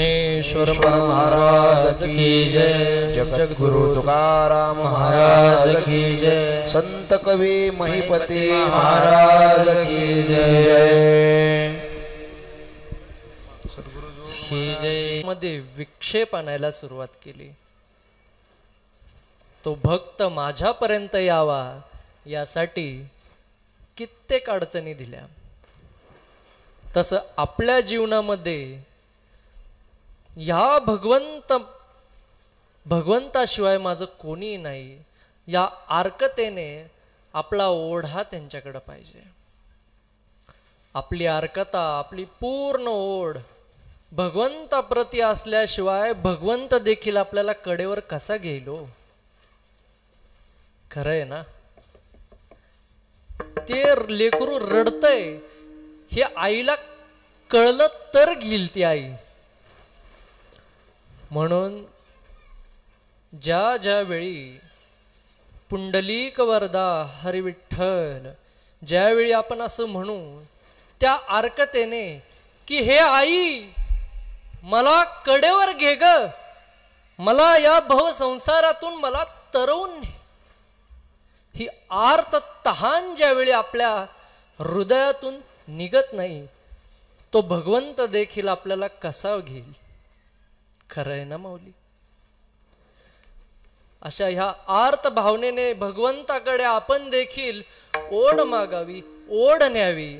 ज्ञानेश्वर महाराज की जय. जगद्गुरु तुकाराम महाराज की जय. संत कवी महिपती महाराज की जय. ही जय. मध्ये विक्षेप आणायला सुरुवात केली. तो भक्त माझ्यापर्यंत यावा यासाठी कित्येक अडचणी दिल्या. तसं आपल्या जीवनामध्ये या भगवंताशिवाय माझं कोणी नाही या आर्कतेने आपला ओढा त्यांच्याकडे पाहिजे. आपली आर्कता, आपली पूर्ण ओढ भगवंताप्रती असल्याशिवाय भगवंत देखील आपल्याला कडेवर कसा घेईल हो? खरंय ना? ते लेकरू रडतय हे आईला कळलं तर घेईल ती आई. म्हणून ज्या ज्या वेळी पुंडलीक वरदा हरी विठ्ठल, ज्यावेळी आपण असं म्हणू त्या आर्कतेने की हे आई मला कडेवर घे ग, मला या भवसंसारातून मला तरवून ने, ही आर्त तहान ज्यावेळी आपल्या हृदयातून निघत नाही तो भगवंत देखील आपल्याला कसा घेईल? खरंय ना माऊली? अशा ह्या आर्त भावनेने भगवंताकडे आपण देखील ओढ मागावी, ओढ न्यावी.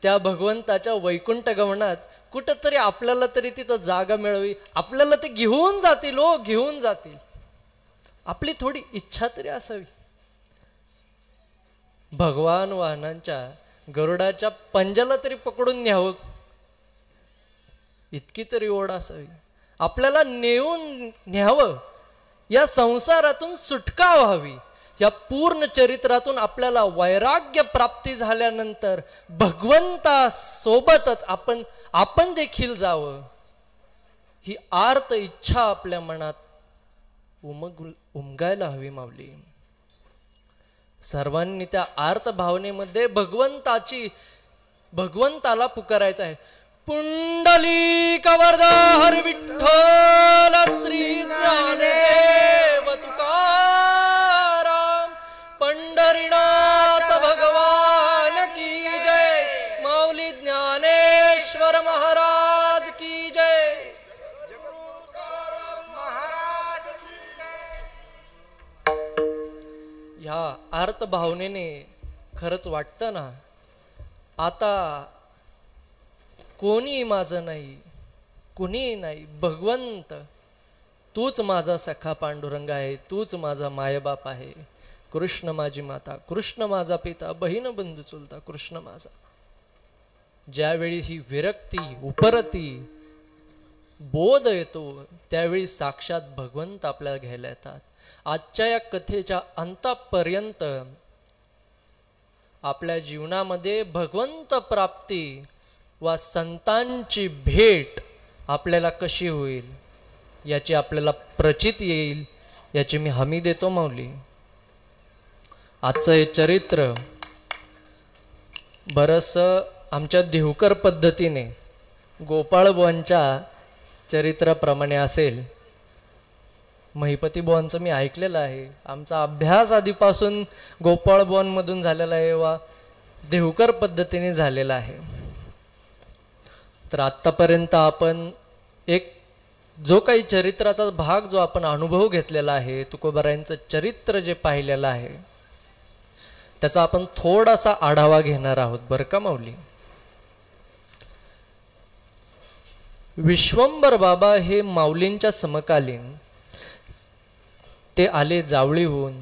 त्या भगवंताच्या वैकुंठ गमनात कुठंतरी आपल्याला तरी तिथं जागा मिळावी. आपल्याला ते घेऊन जातील हो, घेऊन जातील. आपली थोडी इच्छा तरी असावी. भगवान वाहनांच्या गरुडाच्या पंजाला तरी पकडून न्यावं इतकी तरी ओढ असावी. आपल्याला नेऊन न्यावं, या संसारातून सुटका व्हावी. या पूर्ण चरित्रातून आपल्याला वैराग्य प्राप्ती झाल्यानंतर भगवंता सोबतच आपण देखील जावं, ही आर्त इच्छा आपल्या मनात उमगायला हवी माऊली. सर्वांनी त्या आर्त भावनेमध्ये भगवंताला पुकारायचं आहे. पुंडलिक वरदा हरी विठ्ठल श्री ज्ञानदेव तुकाराम, पंढरीनाथ भगवान की जय. माऊली ज्ञानेश्वर महाराज की जय. ह्या आर्त भावनेने खरंच वाटतं ना, आता कोणी माझं नाही, कुणी नाही, भगवंत तूच माझा सखा पांडुरंग आहे, तूच माझा मायबाप आहे. कृष्ण माझी माता, कृष्ण माझा पिता, बहीण बंधू चुलता, कृष्ण माझा. ज्यावेळी ही विरक्ती उपरती बोध येतो त्यावेळी साक्षात भगवंत आपल्याला घ्यायला येतात. आजच्या या कथेच्या अंतापर्यंत आपल्या जीवनामध्ये भगवंत प्राप्ती वा संतांची भेट आपल्याला कशी होईल याची आपल्याला प्रचिती येईल याची मी हमी देतो माऊली. आजचं हे चरित्र बरंच आमच्या देवकर पद्धतीने गोपाळबुवांच्या चरित्राप्रमाणे असेल. महिपती बुवांचं मी ऐकलेलं आहे. आमचा अभ्यास आधीपासून गोपाळबुवांमधून झालेला आहे वा देवकर पद्धतीने झालेला आहे. तर आत्तापर्यंत आपण एक जो काही चरित्राचा भाग जो आपण अनुभव घेतलेला आहे, तुकोबारायांचं चरित्र जे पाहिलेलं आहे त्याचा आपण थोडासा आढावा घेणार आहोत बरं का माऊली. विश्वंभर बाबा हे माऊलींच्या समकालीन ते आले जावळीहून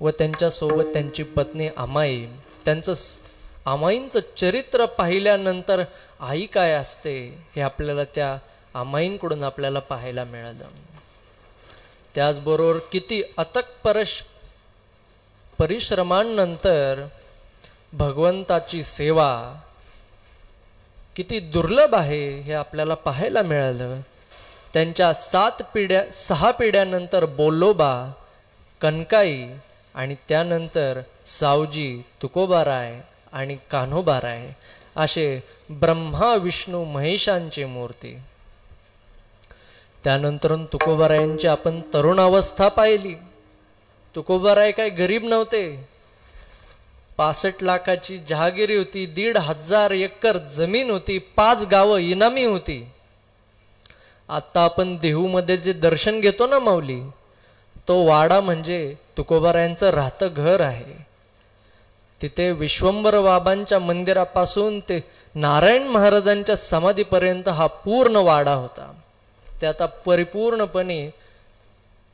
व त्यांच्यासोबत त्यांची पत्नी आमाई. त्यांचं आमाईंचं चरित्र पाहिल्यानंतर आई काय असते हे आपल्याला त्या आमाईंकडून आपल्याला पाहायला मिळालं. त्याचबरोबर किती अथक परिश्रमांनंतर भगवंताची सेवा किती दुर्लभ आहे हे आपल्याला पाहायला मिळालं. त्यांच्या 6 पिढ्यानंतर बोल्लोबा, कनकाई आणि त्यानंतर सावजी, तुकोबाराय आणि कान्होबाराय असे ब्रह्मा विष्णू महेशांची मूर्ती. त्यानंतर तुकोबारायांची आपण तरुण अवस्था पाहिली. तुकोबाराय काय गरीब नव्हते. 65 लाखाची जहागिरी होती, 1,500 एकर जमीन होती, 5 गावं इनामी होती. आता आपण देहूमध्ये जे दर्शन घेतो ना माऊली, तो वाडा म्हणजे तुकोबारायांचं राहतं घर आहे. तिथे विश्वंभर बाबांच्या मंदिरापासून ते नारायण महाराजांच्या समाधीपर्यंत हा पूर्ण वाडा होता. ते आता परिपूर्णपणे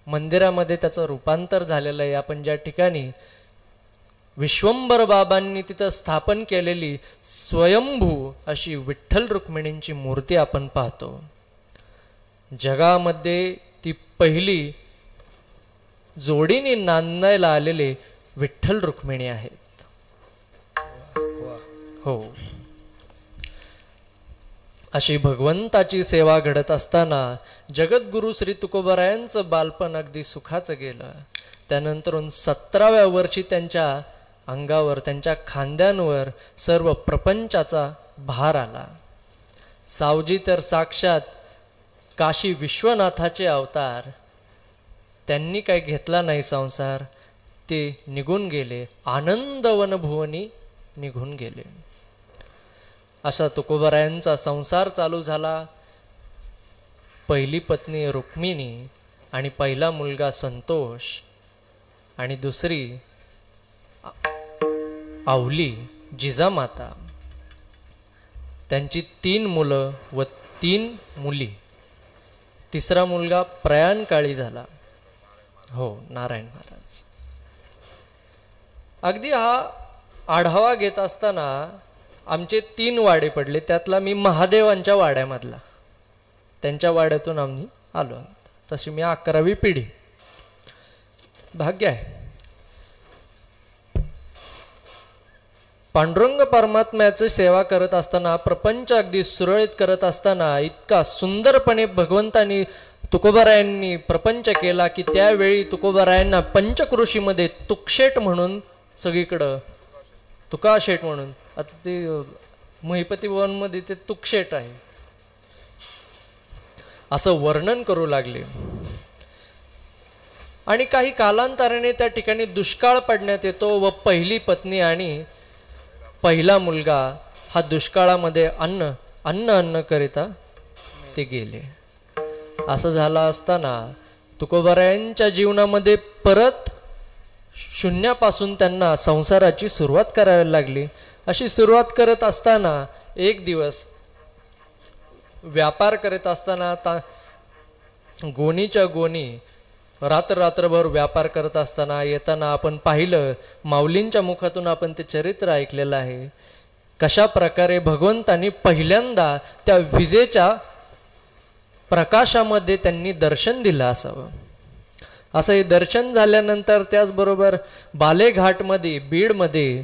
मंदिरामध्ये त्याचं रूपांतर झालेलं आहे. आपण ज्या ठिकाणी विश्वंभर बाबांनी तिथं स्थापन केलेली स्वयंभू अशी विठ्ठल रुक्मिणींची मूर्ती आपण पाहतो. जगामध्ये ती पहिली जोडीने नांदायला आलेले विठ्ठल रुक्मिणी आहेत. हो, अशी भगवंताची सेवा घडत असताना जगद्गुरु श्री तुकोबारायांचं बालपण अगदी सुखाचं गेलं. त्यानंतर 17व्या वर्षी त्यांच्या अंगावर, त्यांच्या खांद्यांवर सर्व प्रपंचाचा भार आला. सावजी तर साक्षात काशी विश्वनाथाचे अवतार. त्यांनी काय घेतला नाही संसार, ते निघून गेले, आनंदवन भुवनी निघून गेले. असा तुकोबारायांचा संसार चालू झाला. पहिली पत्नी रुक्मिणी आणि पहिला मुलगा संतोष आणि दुसरी आवली जिजामाता. त्यांची 3 मुलं व 3 मुली. तिसरा मुलगा प्रयाणकाळी झाला. हो, नारायण महाराज. अगदी हा आढावा घेत असताना आमचे 3 वाडे पडले. त्यातला मी महादेवांच्या वाड्यामधला, त्यांच्या वाड्यातून आम्ही आलो. तशी मी 11वी पिढी. भाग्य आहे. पांडुरंग परमात्म्याची सेवा करत असताना, प्रपंच अगदी सुरळीत करत असताना इतका सुंदरपणे भगवंतांनी तुकोबारायांनी प्रपंच केला की त्यावेळी तुकोबारायांना पंचकृषीमध्ये तुकशेट म्हणून सगळीकडं, तुकाशेठ म्हणून, आता ते महिपती भवनमध्ये ते तुकशेट आहे असं वर्णन करू लागले. आणि काही कालांतराने त्या ठिकाणी दुष्काळ पडण्यात येतो व पहिली पत्नी आणि पहिला मुलगा हा दुष्काळामध्ये अन्न करिता ते गेले. असं झालं असताना तुकोबारायांच्या जीवनामध्ये परत शून्यापासून त्यांना संसाराची सुरुवात करावी लागली. अशी सुरुवात करत असताना एक दिवस व्यापार करत असताना गोणीच्या गोणी रात्रभर व्यापार करत असताना येताना आपण पाहिलं, माऊलींच्या मुखातून आपण ते चरित्र ऐकलेलं आहे, कशा प्रकारे भगवंतांनी पहिल्यांदा त्या विजेच्या प्रकाशामध्ये त्यांनी दर्शन दिलं असावं. असं हे दर्शन झाल्यानंतर त्याचबरोबर बालेघाटमध्ये, बीडमध्ये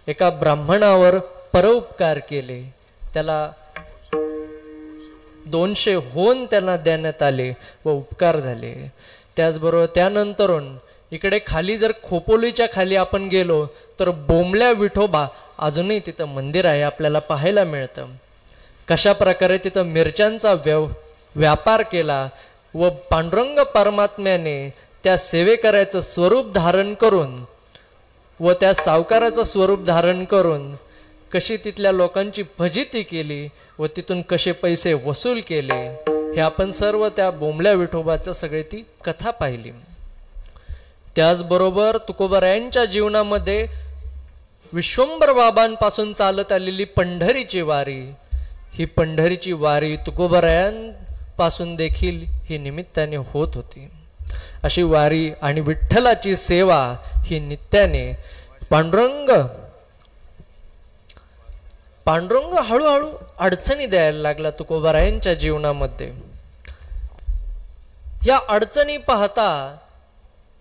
एका ब्राह्मणावर परोपकार केले. त्याला 200 होन त्यांना देण्यात आले व उपकार झाले. त्याचबरोबर त्यानंतरून इकडे खाली जर खोपोलीच्या खाली आपण गेलो तर बोंबल्या विठोबा अजूनही तिथं मंदिर आहे, आपल्याला पाहायला मिळतं. कशा प्रकारे तिथं मिरच्यांचा व्यापार केला व पांडुरंग परमात्म्याने त्या सेवेकऱ्याचं स्वरूप धारण करून व त्या सावकाराचं स्वरूप धारण करून कशी तिथल्या लोकांची फजिती केली व तिथून कसे पैसे वसूल केले, हे आपण सर्व त्या बोंबल्या विठोबाच्या सगळी ती कथा पाहिली. त्याचबरोबर तुकोबारायांच्या जीवनामध्ये विश्वंभर बाबांपासून चालत आलेली पंढरीची वारी, ही पंढरीची वारी तुकोबारायांपासून देखील ही निमित्ताने होत होती. अशी वारी आणि विठ्ठलाची सेवा ही नित्याने पांडुरंग हळूहळू अडचणी द्यायला लागला तुकोबारायांच्या जीवनामध्ये. या अडचणी पाहता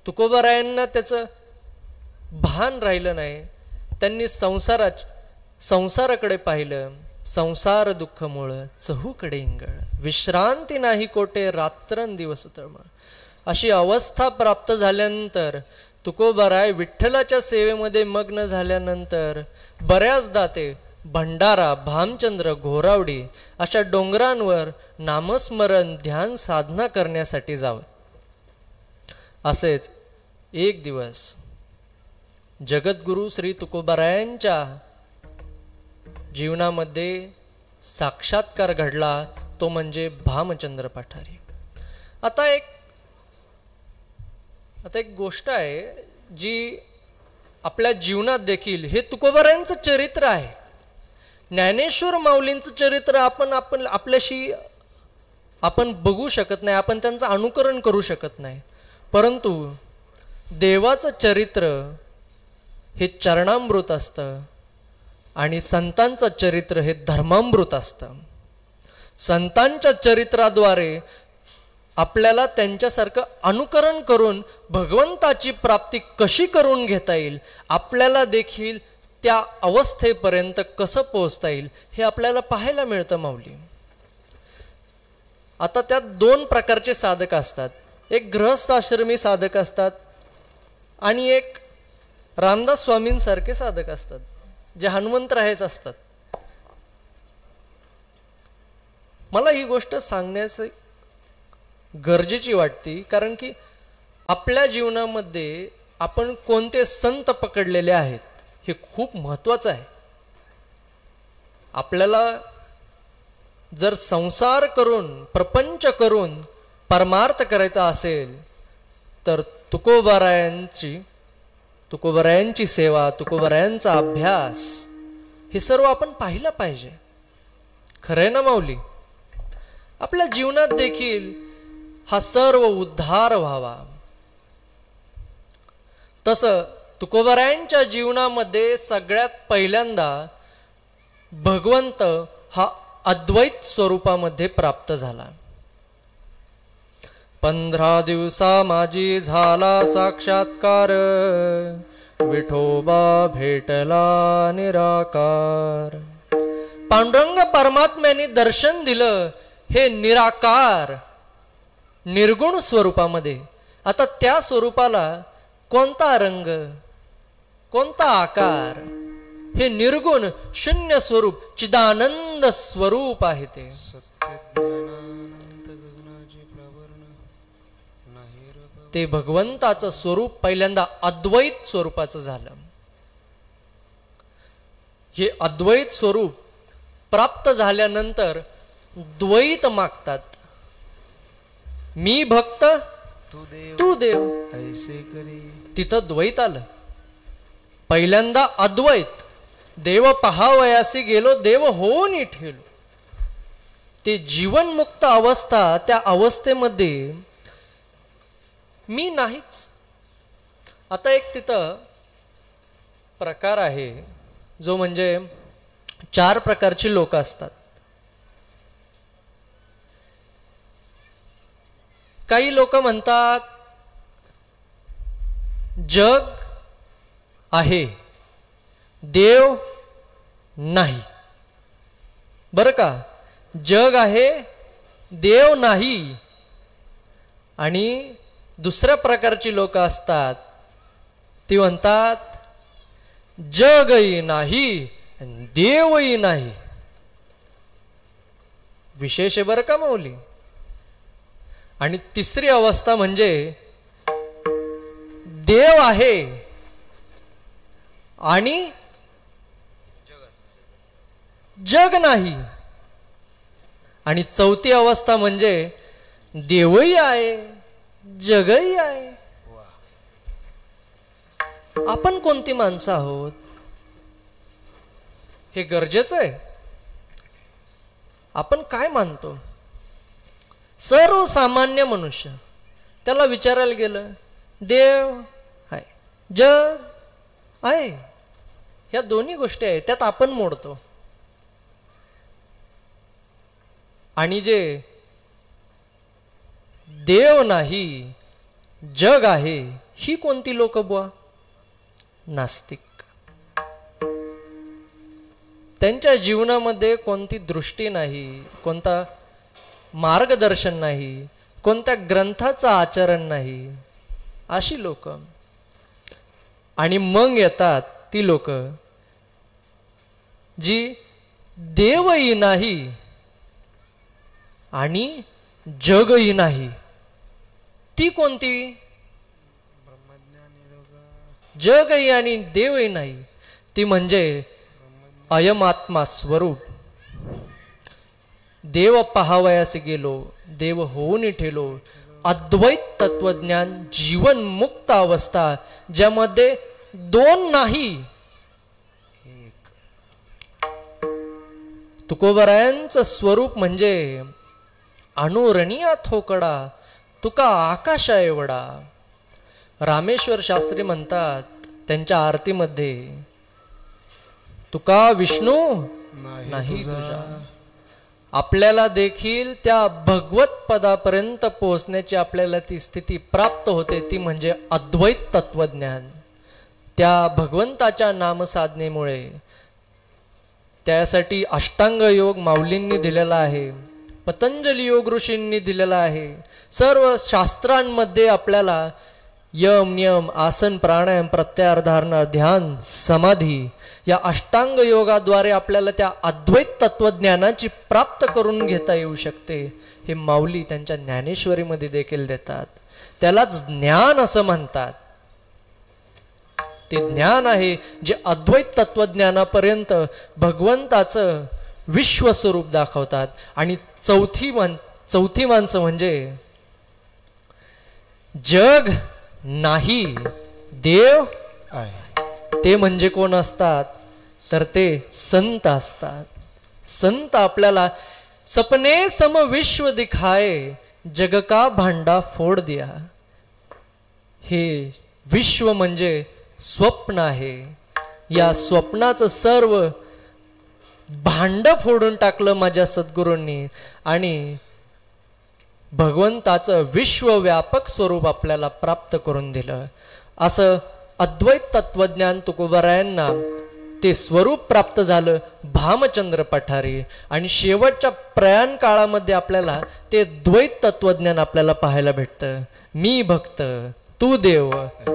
तुकोबारायांना त्याचं भान राहिलं नाही. त्यांनी संसाराकडे पाहिलं. संसार दुःख मूळ चहूकडे इंगळ, विश्रांती नाही कोठे रात्रंदिवस तळमळ. अशी अवस्था प्राप्त झाल्यानंतर तुकोबाराय विठ्ठलाच्या सेवेमध्ये मग्न झाल्यानंतर बऱ्याचदा ते भंडारा, भामचंद्र, घोरावडी अशा डोंगरांवर नामस्मरण ध्यान साधना करण्यासाठी जावं. असेच एक दिवस जगद्गुरु श्री तुकोबारायांच्या जीवनामध्ये साक्षात्कार घडला, तो म्हणजे भामचंद्र पठारी. आता एक गोष्ट आहे जी आपल्या जीवनात देखील, हे तुकोबारायांचं चरित्र आहे. ज्ञानेश्वर माऊलींचं चरित्र आपण बघू शकत नाही, आपण त्यांचं अनुकरण करू शकत नाही. परंतु देवाचं चरित्र हे चरणामृत असतं आणि संतांचं चरित्र हे धर्मामृत असतं. संतांच्या चरित्राद्वारे आपल्याला त्यांच्यासारखं अनुकरण करून भगवंताची प्राप्ती कशी करून घेता येईल, आपल्याला देखील त्या अवस्थेपर्यंत कसं पोहोचता येईल, हे आपल्याला पाहायला मिळतं माऊली. आता त्यात दोन प्रकारचे साधक असतात. एक गृहस्थाश्रमी साधक असतात आणि एक रामदास स्वामींसारखे साधक असतात, जे हनुमंतरायच असतात. मला ही गोष्ट सांगण्याची गरजेची वाटते, कारण की आपल्या जीवनामध्ये आपण कोणते संत पकडलेले आहेत हे खूप महत्वाचं आहे. आपल्याला जर संसार करून प्रपंच करून परमार्थ करायचा असेल तर तुकोबारायांची सेवा, तुकोबारायांचा अभ्यास, हे सर्व आपण पाहिलं पाहिजे. खरंय ना माऊली? आपल्या जीवनात देखील हा सर्व उद्धार व्हावा. तसं तुकोबारायांच्या जीवनामध्ये सगळ्यात पहिल्यांदा भगवंत हा अद्वैत स्वरूपामध्ये प्राप्त झाला. 15 दिवसा माझी झाला साक्षात्कार, विठोबा भेटला निराकार. पांडुरंग परमात्म्याने दर्शन दिलं हे निराकार निर्गुण स्वरूपामध्ये. आता त्या स्वरूपाला कोणता रंग, कोणता आकार? हे निर्गुण शून्य स्वरूप चिदानंद स्वरूप आहे. ते भगवंताचं स्वरूप पहिल्यांदा अद्वैत स्वरूपाचं झालं. हे अद्वैत स्वरूप प्राप्त झाल्यानंतर द्वैत मागतात. मी भक्त तू देव ऐसे करी. तिथं द्वैत आलं. पहिल्यांदा अद्वैत, देव पहावयासी गेलो देव होऊन ठेलो. ते जीवनमुक्त अवस्था, त्या अवस्थेमध्ये मी नाहीच. आता एक तिथं प्रकार आहे जो म्हणजे 4 प्रकारची लोक असतात. काही लोक म्हणतात जग आहे, देव नाही. बरं का? जग आहे, देव नाही. आणि दुसऱ्या प्रकारची लोक असतात, ती म्हणतात जगही नाही देवही नाही. विशेष आहे बरं का माऊली? आणि तिसरी अवस्था म्हणजे देव आहे आणि जग नाही. आणि चौथी अवस्था म्हणजे देवही आहे जगही आहे. आपण कोणती माणसं आहोत हे गरजेचं आहे. आपण काय मानतो? सर्वसामान्य मनुष्य, त्याला विचारायला गेलं देव आहे जग आहे, ह्या दोन्ही गोष्टी आहेत, त्यात आपण मोडतो. आणि जे देव नाही जग आहे, ही कोणती लोक बुवा? नास्तिक. त्यांच्या जीवनामध्ये कोणती दृष्टी नाही, कोणता मार्गदर्शन नाही, कोणत्या ग्रंथाचं आचरण नाही, अशी लोक. आणि मग येतात ती लोक जी देवही नाही आणि जगही नाही. ती कोणती? जगही आणि देवही नाही, ती म्हणजे अयमात्मा स्वरूप. देव पहावयास गेलो, देव होऊन ठेलो. अद्वैत तत्वज्ञान जीवन मुक्त अवस्था, ज्यामध्ये दोन नाही. तुकोबरायांचं स्वरूप म्हणजे अणुरणीया थोकडा, तुका आकाशा एवढा. रामेश्वर शास्त्री म्हणतात त्यांच्या आरतीमध्ये, तुका विष्णू नाही तुझा. आपल्याला देखील त्या भगवत पदापर्यंत पोहोचण्याची आपल्याला ती स्थिती प्राप्त होते, ती म्हणजे अद्वैत तत्वज्ञान. त्या भगवंताच्या नामसाधनेमुळे, त्यासाठी अष्टांग योग माऊलींनी दिलेला आहे, पतंजली योग ऋषींनी दिलेला आहे. सर्व शास्त्रांमध्ये आपल्याला यम नियम आसन प्राणायाम प्रत्याहार धारणा ध्यान समाधी या अष्टांग योगाद्वारे आपल्याला त्या अद्वैत तत्वज्ञानाची प्राप्त करून घेता येऊ शकते. हे माऊली त्यांच्या ज्ञानेश्वरीमध्ये देखील देतात. त्यालाच ज्ञान असं म्हणतात. ते ज्ञान आहे जे अद्वैत तत्वज्ञानापर्यंत भगवंताचं विश्वस्वरूप दाखवतात. आणि चौथी माणसं म्हणजे जग नाही देव आहे. ते म्हणजे कोण असतात? तर ते संत असतात. संत आपल्याला सपने सम विश्व दिखाए, जग का भांडा फोड दिया. हे विश्व म्हणजे स्वप्न आहे. या स्वप्नाचं सर्व भांड फोडून टाकलं माझ्या सद्गुरूंनी आणि भगवंताचं विश्वव्यापक स्वरूप आपल्याला प्राप्त करून दिलं. असं अद्वैत तत्वज्ञान तुकोबारायांना ते स्वरूप प्राप्त झालं भामचंद्र पठारी. आणि शेवटच्या प्रयाण काळामध्ये आपल्याला ते द्वैत तत्वज्ञान आपल्याला पाहायला भेटतं. मी भक्त तू देव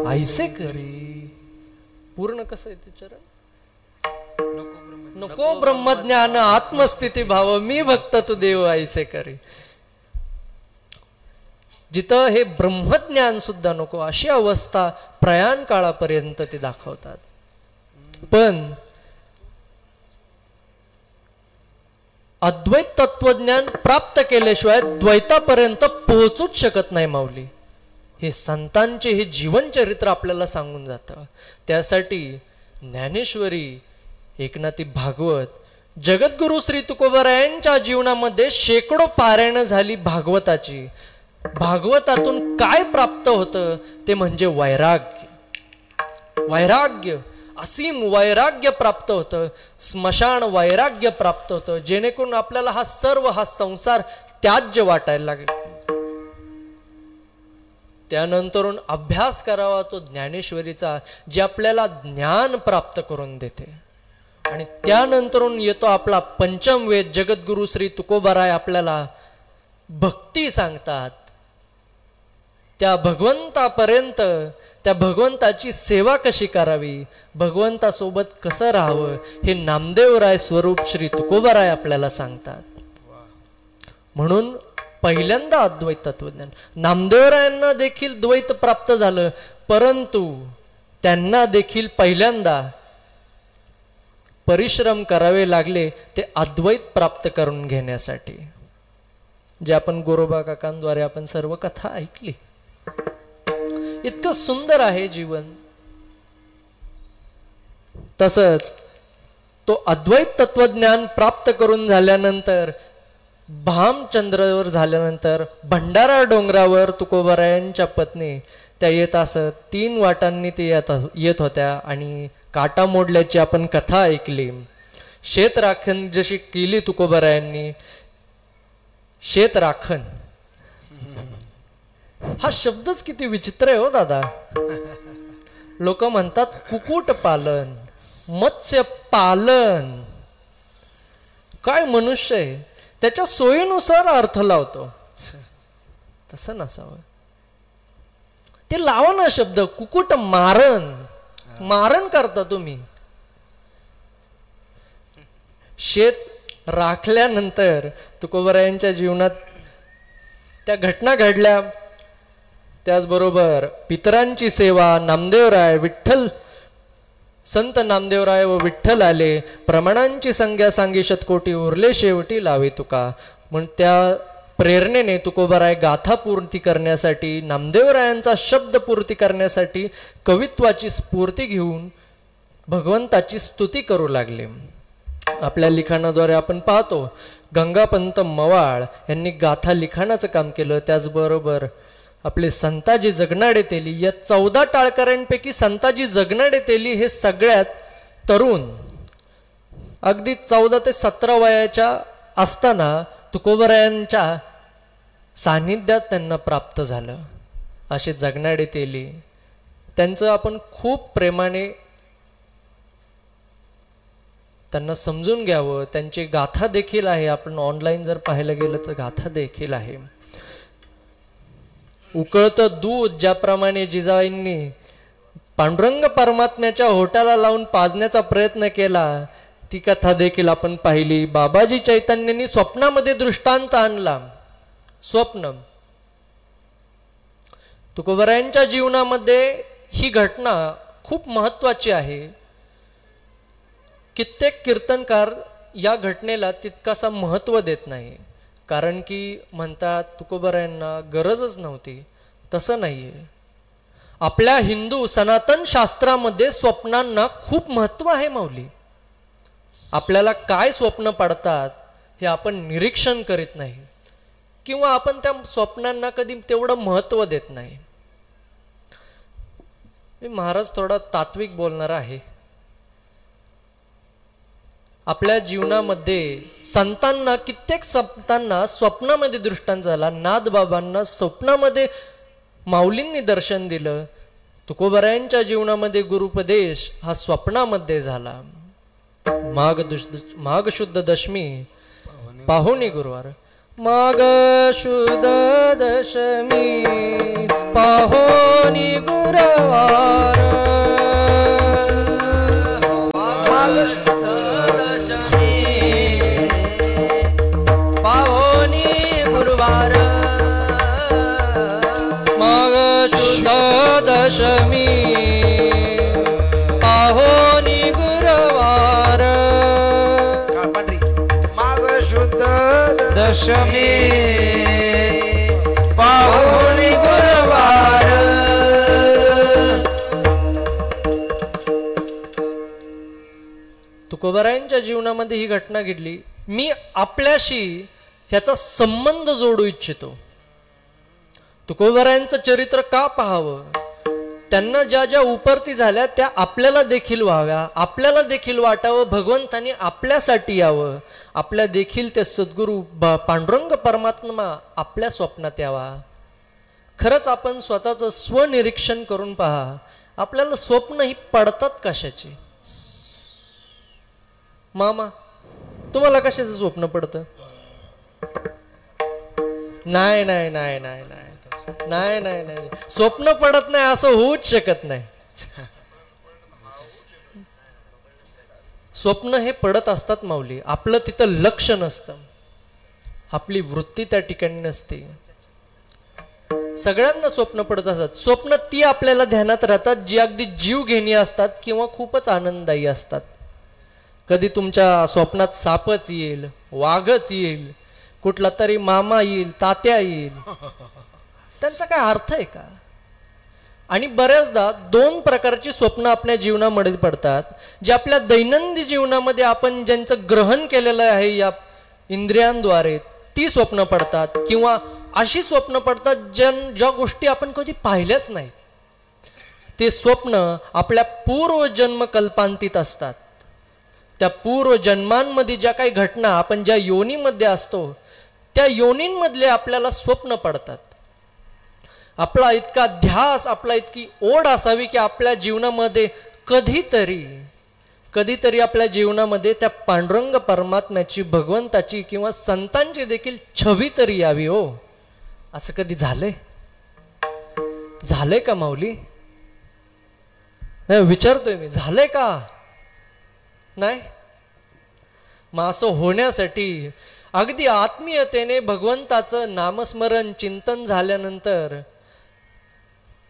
ऐसे करी. पूर्ण कसं आहे ते चरण? नको ब्रह्मज्ञान आत्मस्थिती भाव, मी भक्त तू देव ऐसे करी. जिथं हे ब्रह्मज्ञान सुद्धा नको अशी अवस्था प्रयाण काळापर्यंत ते दाखवतात. पण अद्वैत तत्वज्ञान प्राप्त केल्याशिवाय द्वैतापर्यंत पोहोचूच शकत नाही माऊली. हे संतांचे हे जीवनचरित्र आपल्याला सांगून जातं. त्यासाठी ज्ञानेश्वरी, एकनाथी भागवत, जगद्गुरु श्री तुकोबारायांच्या जीवनामध्ये शेकडो पारायण झाली भागवताची. भागवतातून काय प्राप्त होतं ते म्हणजे वैराग्य. वैराग्य, असीम वैराग्य प्राप्त होतं. स्मशान वैराग्य प्राप्त होतं, जेणेकरून आपल्याला हा संसार त्याज्य वाटायला लागेल. त्यानंतरून अभ्यास करावा तो ज्ञानेश्वरीचा, जे आपल्याला ज्ञान प्राप्त करून देते. आणि त्यानंतरून येतो आपला पंचम वेद. जगद्गुरु श्री तुकोबाराय आपल्याला भक्ती सांगतात. त्या भगवंतापर्यंत, त्या भगवंताची सेवा कशी करावी, भगवंतासोबत कसं राहावं, हे नामदेवराय स्वरूप श्री तुकोबाराय आपल्याला सांगतात. म्हणून पहिल्यांदा अद्वैत तत्वज्ञान. नामदेवरायांना देखील द्वैत प्राप्त झालं, परंतु त्यांना देखील पहिल्यांदा परिश्रम करावे लागले ते अद्वैत प्राप्त करून घेण्यासाठी. जे आपण गोरोबा काकांद्वारे आपण सर्व कथा ऐकली. इतकं सुंदर आहे जीवन. तसंच तो अद्वैत तत्वज्ञान प्राप्त करून झाल्यानंतर, भामचंद्रावर झाल्यानंतर, भंडारा डोंगरावर तुकोबारायांच्या पत्नी त्या येत असत. 3 वाटांनी ते येत होत्या आणि काटा मोडल्याची आपण कथा ऐकली. शेत राखण जशी केली तुकोबारायांनी. शेत राखण हा शब्दच किती विचित्र आहे हो दादा. लोक म्हणतात कुक्कुट पालन, मत्स्य पालन. काय मनुष्य आहे, त्याच्या सोयीनुसार अर्थ लावतो. तसं नसावं. ते लावा ना शब्द. कुक्कुट मारण, मारण करता तुम्ही. शेत राखल्यानंतर तुकोबारायांच्या जीवनात त्या घटना घडल्या. त्याचबरोबर पितरांची सेवा, नामदेवराय, विठ्ठल, संत नामदेवराय व विठ्ठल आले. प्रमाणांची संज्ञा सांगी शतकोटी, उरले शेवटी लावे तुका. म्हणून त्या प्रेरणेने तुकोबाराय गाथा पूर्ती करण्यासाठी, नामदेवरायांचा शब्द पूर्ती करण्यासाठी कवित्वाची स्फूर्ती घेऊन भगवंताची स्तुती करू लागले. आपल्या लिखाणाद्वारे आपण पाहतो गंगापंत मवाळ यांनी गाथा लिखाणाचं काम केलं. त्याचबरोबर आपले संताजी जगनाडे तेली, या 14 टाळकऱ्यांपैकी संताजी जगनाडे तेली हे सगळ्यात तरुण, अगदी 14 ते 17 वयाच्या असताना तुकोबरायांच्या सान्निध्यात त्यांना प्राप्त झालं. असे जगनाडे तेली, त्यांचं आपण खूप प्रेमाने त्यांना समजून घ्यावं. त्यांची गाथा देखील आहे, आपण ऑनलाईन जर पाहायला गेलं तर गाथा देखील आहे. उकळतं दूध ज्याप्रमाणे जिजाबाईंनी पांडुरंग परमात्म्याच्या होटाला लावून पाजण्याचा प्रयत्न केला, ती कथा देखील आपण पाहिली. बाबाजी चैतन्यांनी स्वप्नामध्ये दृष्टांत आणला. स्वप्न तुकोबरायांच्या जीवनामध्ये ही घटना खूप महत्वाची आहे. कित्येक कीर्तनकार या घटनेला तितकासा महत्व देत नाही, कारण की म्हणतात तुकोबरायांना गरजच नव्हती. तसं नाहीये. आपल्या हिंदू सनातन शास्त्रामध्ये स्वप्नांना खूप महत्व आहे माऊली. आपल्याला काय स्वप्न पडतात हे आपण निरीक्षण करीत नाही, किंवा आपण त्या स्वप्नांना कधी तेवढं महत्व देत नाही. मी महाराज थोडा तात्विक बोलणार आहे. आपल्या जीवनामध्ये संतांना, कित्येक संतांना स्वप्नामध्ये दृष्टांत झाला. नाथबाबांना स्वप्नामध्ये माऊलींनी दर्शन दिलं. तुकोबरायांच्या जीवनामध्ये गुरुपदेश हा स्वप्नामध्ये झाला. माघ शुद्ध दशमी पाहुणी गुरुवार. माघ शुद्ध दशमी पाहुणी गुरुवार. माघ शुद्ध दशमी पाहुणी गुरुवार. माघ शुद्ध दशमी पाहुणी गुरुवार. माघ शुद्ध दशमी पाहुणी गुरुवार. तुकोबरायांच्या जीवनामध्ये ही घटना घडली. मी आपल्याशी ह्याचा संबंध जोडू इच्छितो. तुकोबरायांचं चरित्र का पाहावं? त्यांना ज्या ज्या उपरती झाल्या त्या आपल्याला देखील व्हाव्या, आपल्याला देखील वाटावं भगवंतानी आपल्यासाठी यावं, आपल्या देखील ते सद्गुरू पांडुरंग परमात्मा आपल्या स्वप्नात यावा. खरंच आपण स्वतःचं स्वनिरीक्षण करून पहा, आपल्याला स्वप्न ही पडतात कशाची? मामा, तुम्हाला कशाचं स्वप्न पडतं? नाही नाही नाही नाही नाही नाही नाही नाही, स्वप्न पडत नाही असं होऊच शकत नाही. स्वप्न हे पडत असतात माऊली. आपलं तिथं लक्ष नसतं, आपली वृत्ती त्या ठिकाणी नसते. सगळ्यांना स्वप्न पडत असतात. स्वप्न ती आपल्याला ध्यानात राहतात जी अगदी जीव घेणी असतात किंवा खूपच आनंददायी असतात. कधी तुमच्या स्वप्नात सापच येईल, वाघच येईल, कुठला तरी मामा येईल, तात्या येईल. त्यांचा काय अर्थ आहे का? आणि बऱ्याचदा 2 प्रकारची स्वप्न आपल्या जीवनामध्ये पडतात. जे आपल्या दैनंदिन जीवनामध्ये आपण ज्यांचं ग्रहण केलेलं आहे या इंद्रियांद्वारे, ती स्वप्न पडतात. किंवा अशी स्वप्न पडतात ज्या गोष्टी आपण कधी पाहिल्याच नाही. ते स्वप्न आपल्या पूर्वजन्म कल्पांतीत असतात. त्या पूर्वजन्मांमध्ये ज्या काही घटना आपण ज्या योनीमध्ये असतो त्या योनींमधले आपल्याला स्वप्न पडतात. आपला इतका ध्यास, आपला इतकी ओढ असावी की आपल्या जीवनामध्ये कधीतरी आपल्या जीवनामध्ये त्या पांडुरंग परमात्म्याची, भगवंताची किंवा संतांची देखील छवी तरी यावी. हो, असं कधी झालंय का माऊली? नाही, विचारतोय मी, झालंय का? नाही. मग असं होण्यासाठी अगदी आत्मीयतेने भगवंताचं नामस्मरण चिंतन झाल्यानंतर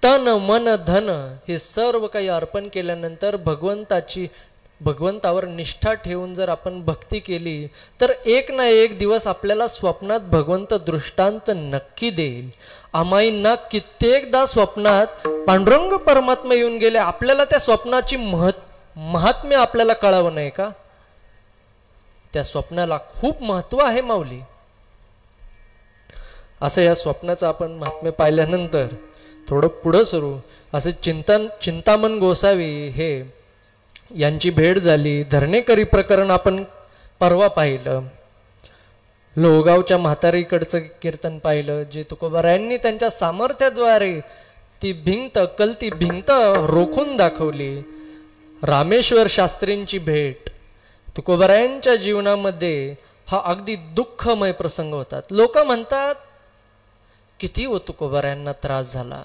तन मन धन हे सर्व काही अर्पण केल्यानंतर भगवंतावर निष्ठा ठेवून जर आपण भक्ती केली तर एक ना एक दिवस आपल्याला स्वप्नात भगवंत दृष्टांत नक्की देईल. आमाईंना कित्येकदा स्वप्नात पांडुरंग परमात्मा येऊन गेले, आपल्याला त्या स्वप्नाची महात्म्य आपल्याला कळावं नाही का? त्या स्वप्नाला खूप महत्व आहे माऊली. असं या स्वप्नाचं आपण महात्म्य पाहिल्यानंतर थोडं पुढं सुरू असे चिंतामण गोसावी हे यांची भेट झाली. धरणेकरी प्रकरण आपण परवा पाहिलं. लोहगावच्या म्हातारीकडचं कीर्तन पाहिलं, जे तुकोबारायांनी त्यांच्या सामर्थ्याद्वारे ती कलती भिंत रोखून दाखवली. रामेश्वर शास्त्रींची भेट तुकोबारायांच्या जीवनामध्ये हा अगदी दुःखमय प्रसंग होतात. लोक म्हणतात किती व तुकोबारायांना त्रास झाला,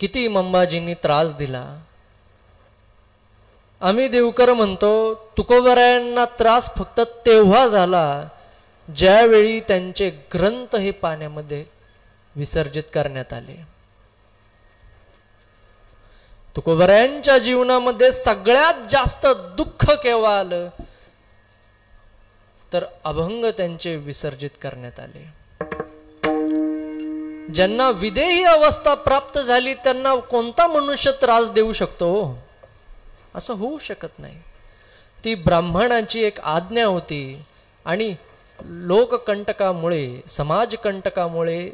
किती मंबाजींनी त्रास दिला. आम्ही देवकर म्हणतो तुकोबारायांना त्रास फक्त तेव्हा झाला ज्यावेळी त्यांचे ग्रंथ हे पाण्यामध्ये विसर्जित करण्यात आले. तुकोबारायांच्या जीवनामध्ये सगळ्यात जास्त दुःख केव्हा आलं तर अभंग त्यांचे विसर्जित करण्यात आले. ज्यांना विदेही अवस्था प्राप्त झाली त्यांना कोणता मनुष्य त्रास देऊ शकतो? असं होऊ शकत नाही. ती ब्राह्मणाची एक आज्ञा होती आणि लोककंटकामुळे समाजकंटकामुळे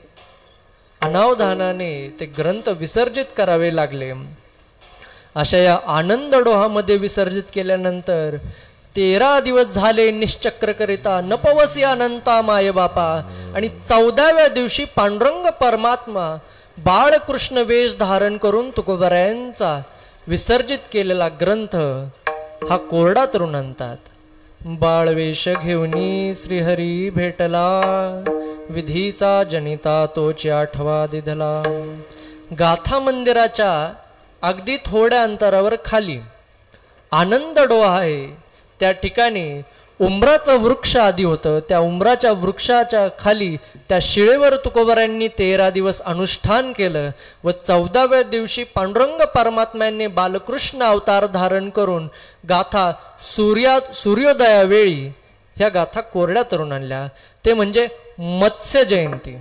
अनावधानाने ते ग्रंथ विसर्जित करावे लागले. अशा या आनंद डोहामध्ये विसर्जित केल्यानंतर 13 दिवस झाले निश्चक्र करिता नपवसी अनंता माय बापा. आणि 14व्या दिवशी पांडुरंग परमात्मा बाळकृष्ण वेश धारण करून तुकोबारायांचा विसर्जित केलेला ग्रंथ हा कोरडा तरुण आणतात. बाळवेश घेऊनी श्रीहरी भेटला, विधीचा जनिता तोची आठवा दिधला. गाथा मंदिराच्या अगदी थोड्या अंतरावर खाली आनंद डोहा आहे. त्या ठिकाणी उंबराचं वृक्ष आधी होतं. त्या उंबराच्या वृक्षाच्या खाली त्या शिळेवर तुकोबारायांनी 13 दिवस अनुष्ठान केलं व 14व्या दिवशी पांडुरंग परमात्म्यांनी बालकृष्ण अवतार धारण करून गाथा सूर्योदयावेळी ह्या गाथा कोरड्या तरुण आणल्या. ते म्हणजे मत्स्य जयंती.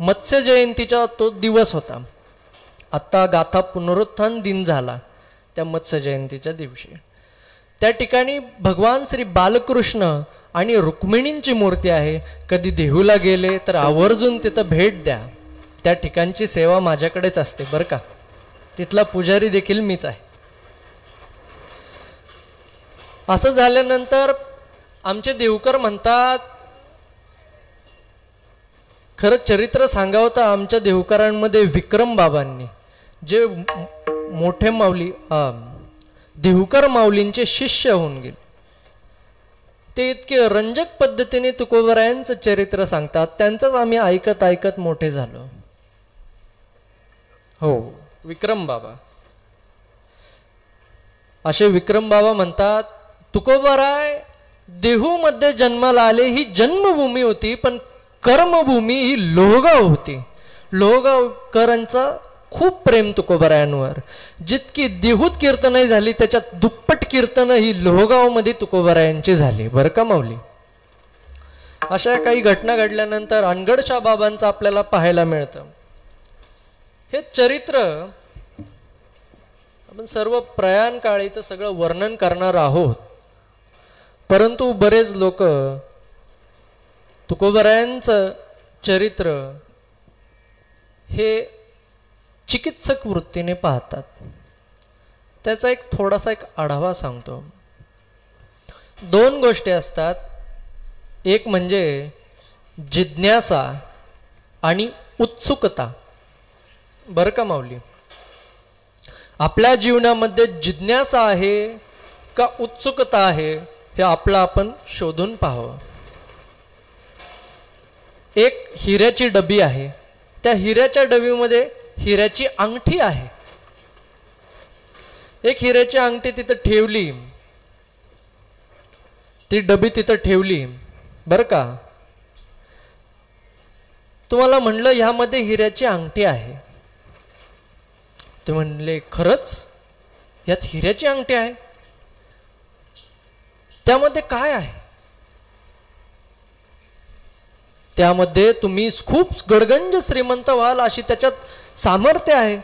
मत्स्य जयंतीचा तो दिवस होता. आता गाथा पुनरुत्थान दिन झाला त्या मत्स्य जयंतीच्या दिवशी. त्या ठिकाणी भगवान श्री बालकृष्ण आणि रुक्मिणींची मूर्ती आहे. कधी देहूला गेले तर आवर्जून तिथं भेट द्या. त्या ठिकाणची सेवा माझ्याकडेच असते बरं का. तिथला पुजारी देखील मीच आहे. असं झाल्यानंतर आमचे देवकर म्हणतात, खरं चरित्र सांगावं तर आमच्या देवकरांमध्ये विक्रम बाबांनी जे मोठे माऊली देवकर माऊलींचे शिष्य होऊन गेले, ते इतके रंजक पद्धतीने तुकोबारायांचं चरित्र सांगतात. त्यांचंच आम्ही ऐकत ऐकत मोठे झालो. हो, विक्रम बाबा. असे विक्रम बाबा म्हणतात, तुकोबाराय देहूमध्ये जन्माला आले. ही जन्मभूमी होती, पण कर्मभूमी ही लोहगाव होती. लोहगावकरांचा खूप प्रेम तुकोबारायांवर. जितकी देहूत कीर्तनही झाली त्याच्यात दुप्पट कीर्तन ही लोहगावमध्ये तुकोबारायांची झाली बरं का माऊली. अशा काही घटना घडल्यानंतर अनगडशा बाबांचं आपल्याला पाहायला मिळतं. हे चरित्र आपण सर्व प्रयाण काळीचं सगळं वर्णन करणार आहोत, परंतु बरेच लोक तुकोबारायांचं चरित्र हे चिकित्सक वृत्तीने पाहतात. त्याचा एक थोडासा एक आढावा सांगतो. 2 गोष्टी असतात. एक म्हणजे जिज्ञासा आणि उत्सुकता बरं का माऊली. आपल्या जीवनामध्ये जिज्ञासा आहे का उत्सुकता आहे हे आपलं आपण शोधून पाहावं. एक हिऱ्याची डबी आहे. त्या हिऱ्याच्या डबीमध्ये हिऱ्याची अंगठी आहे. एक हिऱ्याची अंगठी तिथं ठेवली ती डबी तिथं ठेवली बरं का. तुम्हाला म्हणलं ह्यामध्ये हिऱ्याची अंगठी आहे. ते म्हणले खरंच यात हिऱ्याची अंगठी आहे? त्यामध्ये काय आहे? त्यामध्ये तुम्ही खूप गडगंज श्रीमंत व्हाल अशी त्याच्यात सामर्थ्य आहे.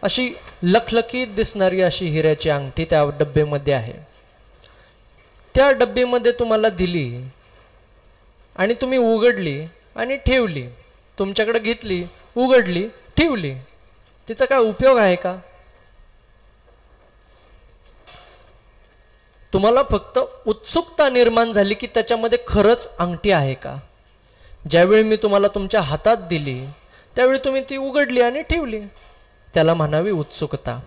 अशी लखलखीत दिसणारी अशी हिऱ्याची अंगठी त्या डब्यामध्ये आहे. त्या डब्यामध्ये तुम्हाला दिली आणि तुम्ही उघडली आणि ठेवली. तुमच्याकडे घेतली, उघडली, ठेवली. तिचा काय उपयोग आहे का? तुम्हाला फक्त उत्सुकता निर्माण झाली की त्याच्यामध्ये खरंच अंगठी आहे का. ज्यावेळी मी तुम्हाला तुमच्या हातात दिली त्यावेळी तुम्ही ती उघडली आणि ठेवली. त्याला म्हणावी उत्सुकता.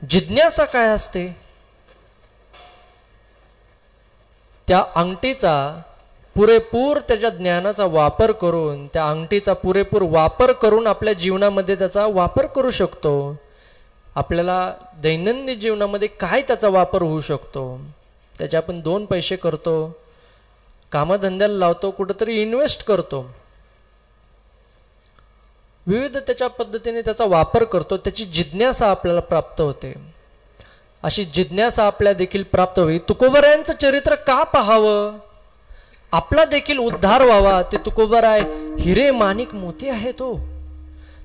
जिज्ञासा काय असते? त्या अंगठीचा पुरेपूर त्याच्या ज्ञानाचा वापर करून, त्या अंगठीचा पुरेपूर वापर करून आपल्या जीवनामध्ये त्याचा वापर करू शकतो. आपल्याला दैनंदिन जीवनामध्ये काय त्याचा वापर होऊ शकतो, त्याचे आपण 2 पैसे करतो, कामधंद्याला लावतो, कुठंतरी इन्व्हेस्ट करतो, विविध त्याच्या पद्धतीने त्याचा वापर करतो. त्याची जिज्ञासा आपल्याला प्राप्त होते. अशी जिज्ञासा आपल्या देखील प्राप्त होईल. तुकोबरायांचं चरित्र का पाहावं? आपला देखील उद्धार व्हावा. ते तुकोबराय हिरे माणिक मोती आहे.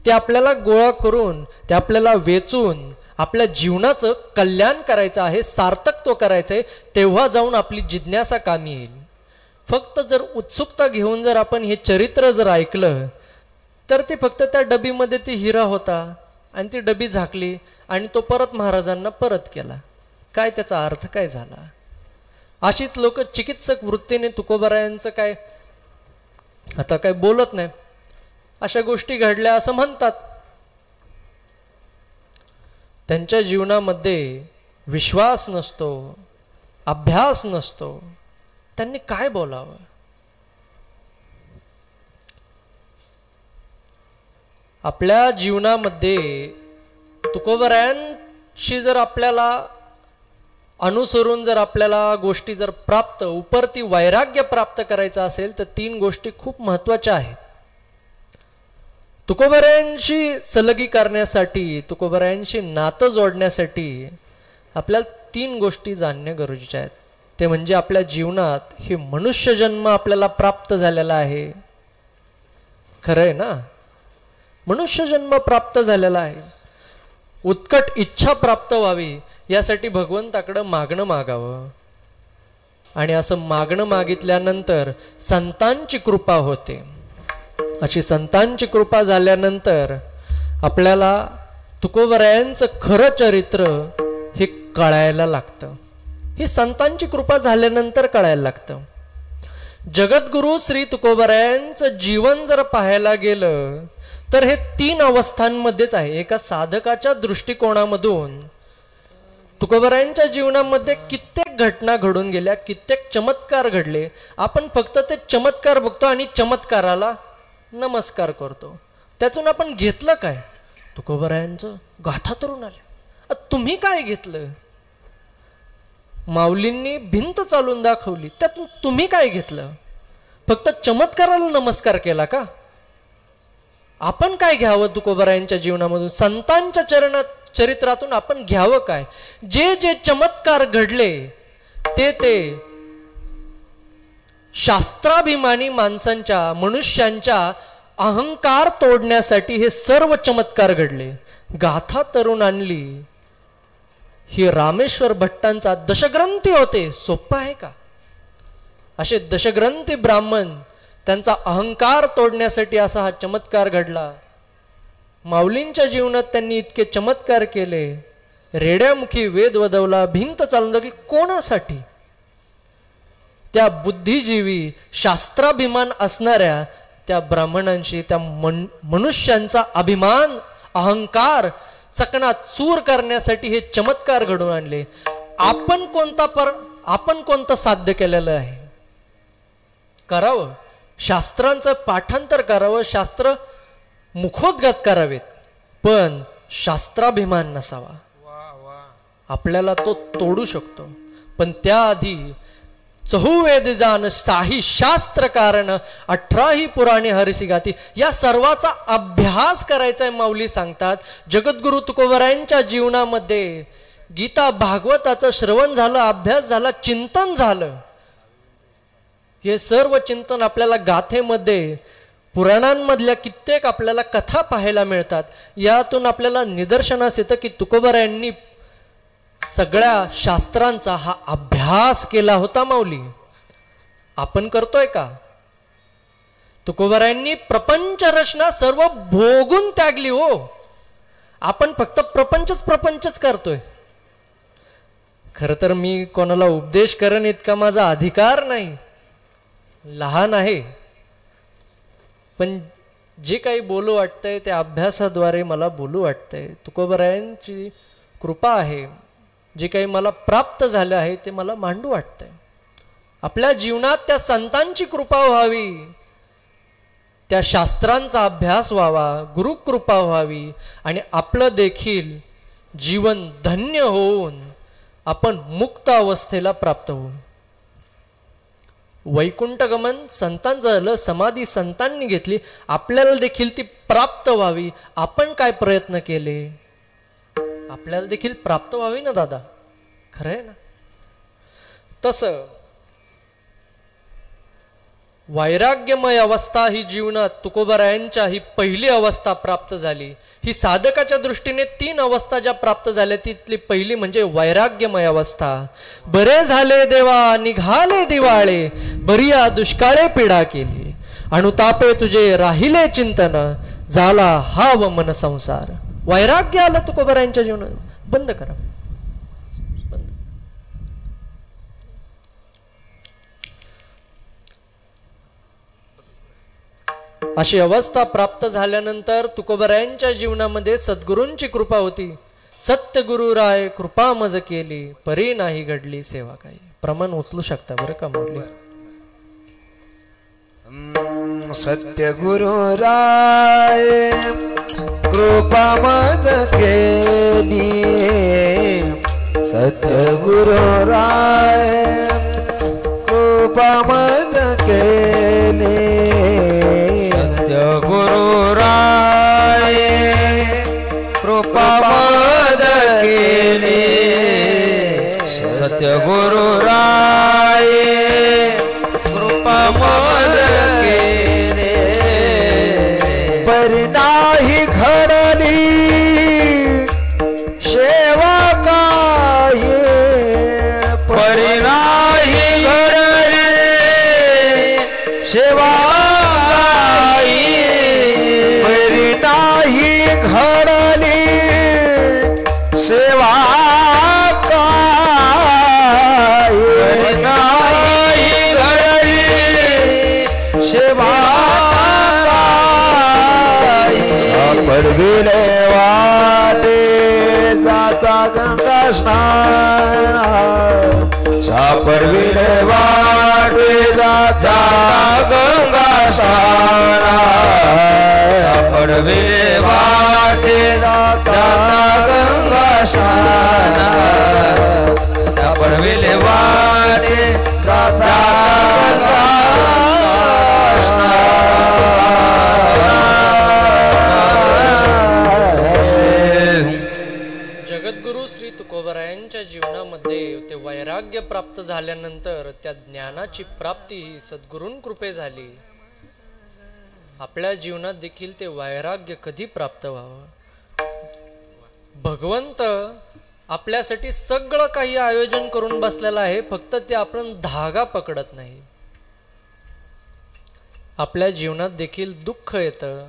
ते आपल्याला गोळा करून, ते आपल्याला वेचून आपल्या जीवनाचं कल्याण करायचं आहे, सार्थकत्व करायचं आहे. तेव्हा जाऊन आपली जिज्ञासा कामी येईल. फक्त जर उत्सुकता घेऊन जर आपण हे चरित्र जर ऐकलं तर ते फक्त त्या डबीमध्ये ती हिरा होता आणि ती डबी झाकली आणि तो परत महाराजांना परत केला. काय त्याचा अर्थ काय झाला? अशीच लोक चिकित्सक वृत्तीने तुकोबरायांचं काय आता काय बोलत नाही, अशा गोष्टी घडल्या असं म्हणतात. त्यांच्या जीवनामध्ये विश्वास नसतो, अभ्यास नसतो. त्यांनी काय बोलावं? आपल्या जीवनामध्ये तुकोबरायांशी जर आपल्याला अनुसरून जर आपल्याला गोष्टी जर प्राप्त, उपरती वैराग्य प्राप्त करायचं असेल तर 3 गोष्टी खूप महत्त्वाच्या आहेत. तुकोबरायांशी सलगी करण्यासाठी, तुकोबरायांशी नातं जोडण्यासाठी आपल्याला 3 गोष्टी जाणणे गरजेचे आहेत. ते म्हणजे आपल्या जीवनात हे मनुष्यजन्म आपल्याला प्राप्त झालेला आहे. खरं आहे ना? मनुष्यजन्म प्राप्त झालेला आहे. उत्कट इच्छा प्राप्त व्हावी यासाठी भगवंताकडे मागणं मागावं. आणि असं मागणं मागितल्यानंतर संतांची कृपा होते. अशी संतांची कृपा झाल्यानंतर आपल्याला तुकोबरायांचं खरं चरित्र हे कळायला लागतं. ही संतांची कृपा झाल्यानंतर कळायला लागतं. जगद्गुरु श्री तुकोबरायांचं जीवन जर पाहायला गेलं तर हे 3 अवस्थांमध्येच आहे. एका साधकाच्या दृष्टिकोनामधून तुकोबरायांच्या जीवनामध्ये कित्येक घटना घडून गेल्या, कित्येक चमत्कार घडले. आपण फक्त ते चमत्कार बघतो आणि चमत्काराला नमस्कार करतो. त्यातून आपण घेतलं काय? तुकोबरायांचं गाथा तरुण आल्या. तुम्ही काय घेतलं? माऊलींनी भिंत चालून दाखवली, त्यातून तुम्ही काय घेतलं? फक्त चमत्काराला नमस्कार केला का? आपण काय घ्यावं तुकोबरायांच्या जीवनामधून? संतांच्या चरित्रातून आपण घ्यावं काय? जे जे चमत्कार घडले ते शास्त्राभिमानी माणसांच्या, मनुष्यांच्या अहंकार तोडण्यासाठी हे सर्व चमत्कार घडले. गाथा तरुण आणली ही रामेश्वर भट्टांचा दशग्रंथी होते. सोपं आहे का? असे दशग्रंथी ब्राह्मण, त्यांचा अहंकार तोडण्यासाठी असा हा चमत्कार घडला. माऊलींच्या जीवनात त्यांनी इतके चमत्कार केले. रेड्यामुखी वेद वदवला, भिंत चालून दाखवली. कोणासाठी? त्या बुद्धिजीवी, शास्त्राभिमान असणाऱ्या त्या ब्राह्मणांशी, त्या मनुष्यांचा अभिमान, अहंकार चकनाचूर करण्यासाठी हे चमत्कार घडवून आणले. आपण कोणतं साध्य केलेलं आहे? करावं, शास्त्रांचं पाठांतर करावं, शास्त्र मुखोद्गत करावेत, पण शास्त्राभिमान नसावा. आपल्याला तो तोडू शकतो. पण त्याआधी चहुवेद जान साही शास्त्र कारण 18 पुराणे हरसी गाती, या सर्वाचा अभ्यास करायचा आहे माऊली सांगतात. जगद्गुरु तुकोबरायांच्या जीवनामध्ये गीता भागवताचं श्रवण झालं, अभ्यास झाला, चिंतन झालं. हे सर्व चिंतन आपल्याला गाथेमध्ये, पुराणांमधल्या कित्येक आपल्याला कथा पाहायला मिळतात. यातून आपल्याला निदर्शनास येतं की तुकोबरायांनी सगळ्या शास्त्रांचा हा अभ्यास केला होता माऊली. आपण करतोय का? तुकोबरायांनी प्रपंच रचना सर्व भोगून त्यागली हो. आपण फक्त प्रपंचच करतोय. खरं तर मी कोणाला उपदेश करेन इतका माझा अधिकार नाही, लहान आहे. पण जे काही बोलू वाटतंय त्या अभ्यासाद्वारे मला बोलू वाटतंय. तुकोबरायांची कृपा आहे, जे काही मला प्राप्त झालं आहे ते मला मांडू वाटतंय. आपल्या जीवनात त्या संतांची कृपा व्हावी, त्या शास्त्रांचा अभ्यास व्हावा, गुरुकृपा व्हावी आणि आपलं देखील जीवन धन्य होऊन आपण मुक्त अवस्थेला प्राप्त होऊ. वैकुंठगमन संतांचं झालं, समाधी संतांनी घेतली, आपल्याला देखील ती प्राप्त व्हावी. आपण काय प्रयत्न केले? आपल्याला देखील प्राप्त व्हावी ना दादा, खरं आहे ना? तसं वैराग्यमय अवस्था ही जीवनात तुकोबरायांच्या ही पहिली अवस्था प्राप्त झाली. ही साधकाच्या दृष्टीने 3 अवस्था ज्या प्राप्त झाल्या तिथली पहिली म्हणजे वैराग्यमय अवस्था. बरे झाले देवा निघाले दिवाळे, बरिया दुष्काळे पीडा केली, अनुतापे तुझे राहिले चिंतन, झाला हा व मन संसार. वैराग्य आलं तुकोबरायांच्या जीवनात. बंद करा, बंद. अशी अवस्था प्राप्त झाल्यानंतर तुकोबरायांच्या जीवनामध्ये सद्गुरूंची कृपा होती. सत्य गुरु राय कृपा मज केली, परी नाही घडली सेवा काही. प्रमाण उचलू शकता बरं का मुरली? सत्य गुरु राय कृपा मज केली, सत्य गुरु राय कृपा मज केली, सत्य गुरु राय कृपा मज केली, सत्य गुरु राय कृपा मज केली, परी नाही घडली सेवा काही, परी नाही घडली सेवा काही, परी नाही घडली सेवा काही, परी नाही घडली सेवा काही, सापडविले वाटे जाता गंगा स्नान, सापडविले वाटे जाता गंगा स्नान, सापडविले वाटे जाता गंगा स्नान, सापडविले वाटे जाता गंगा स्नान. जगद्गुरु श्री तुकोबरायांच्या जीवनामध्ये ते वैराग्य प्राप्त झाल्यानंतर त्या ज्ञानाची प्राप्ती ही सद्गुरूंकृपे झाली. आपल्या जीवनात देखील ते वैराग्य कधी प्राप्त व्हावं? भगवंत आपल्यासाठी सगळं काही आयोजन करून बसलेलं आहे, फक्त ते आपण धागा पकडत नाही. आपल्या जीवनात देखील दुःख येतं.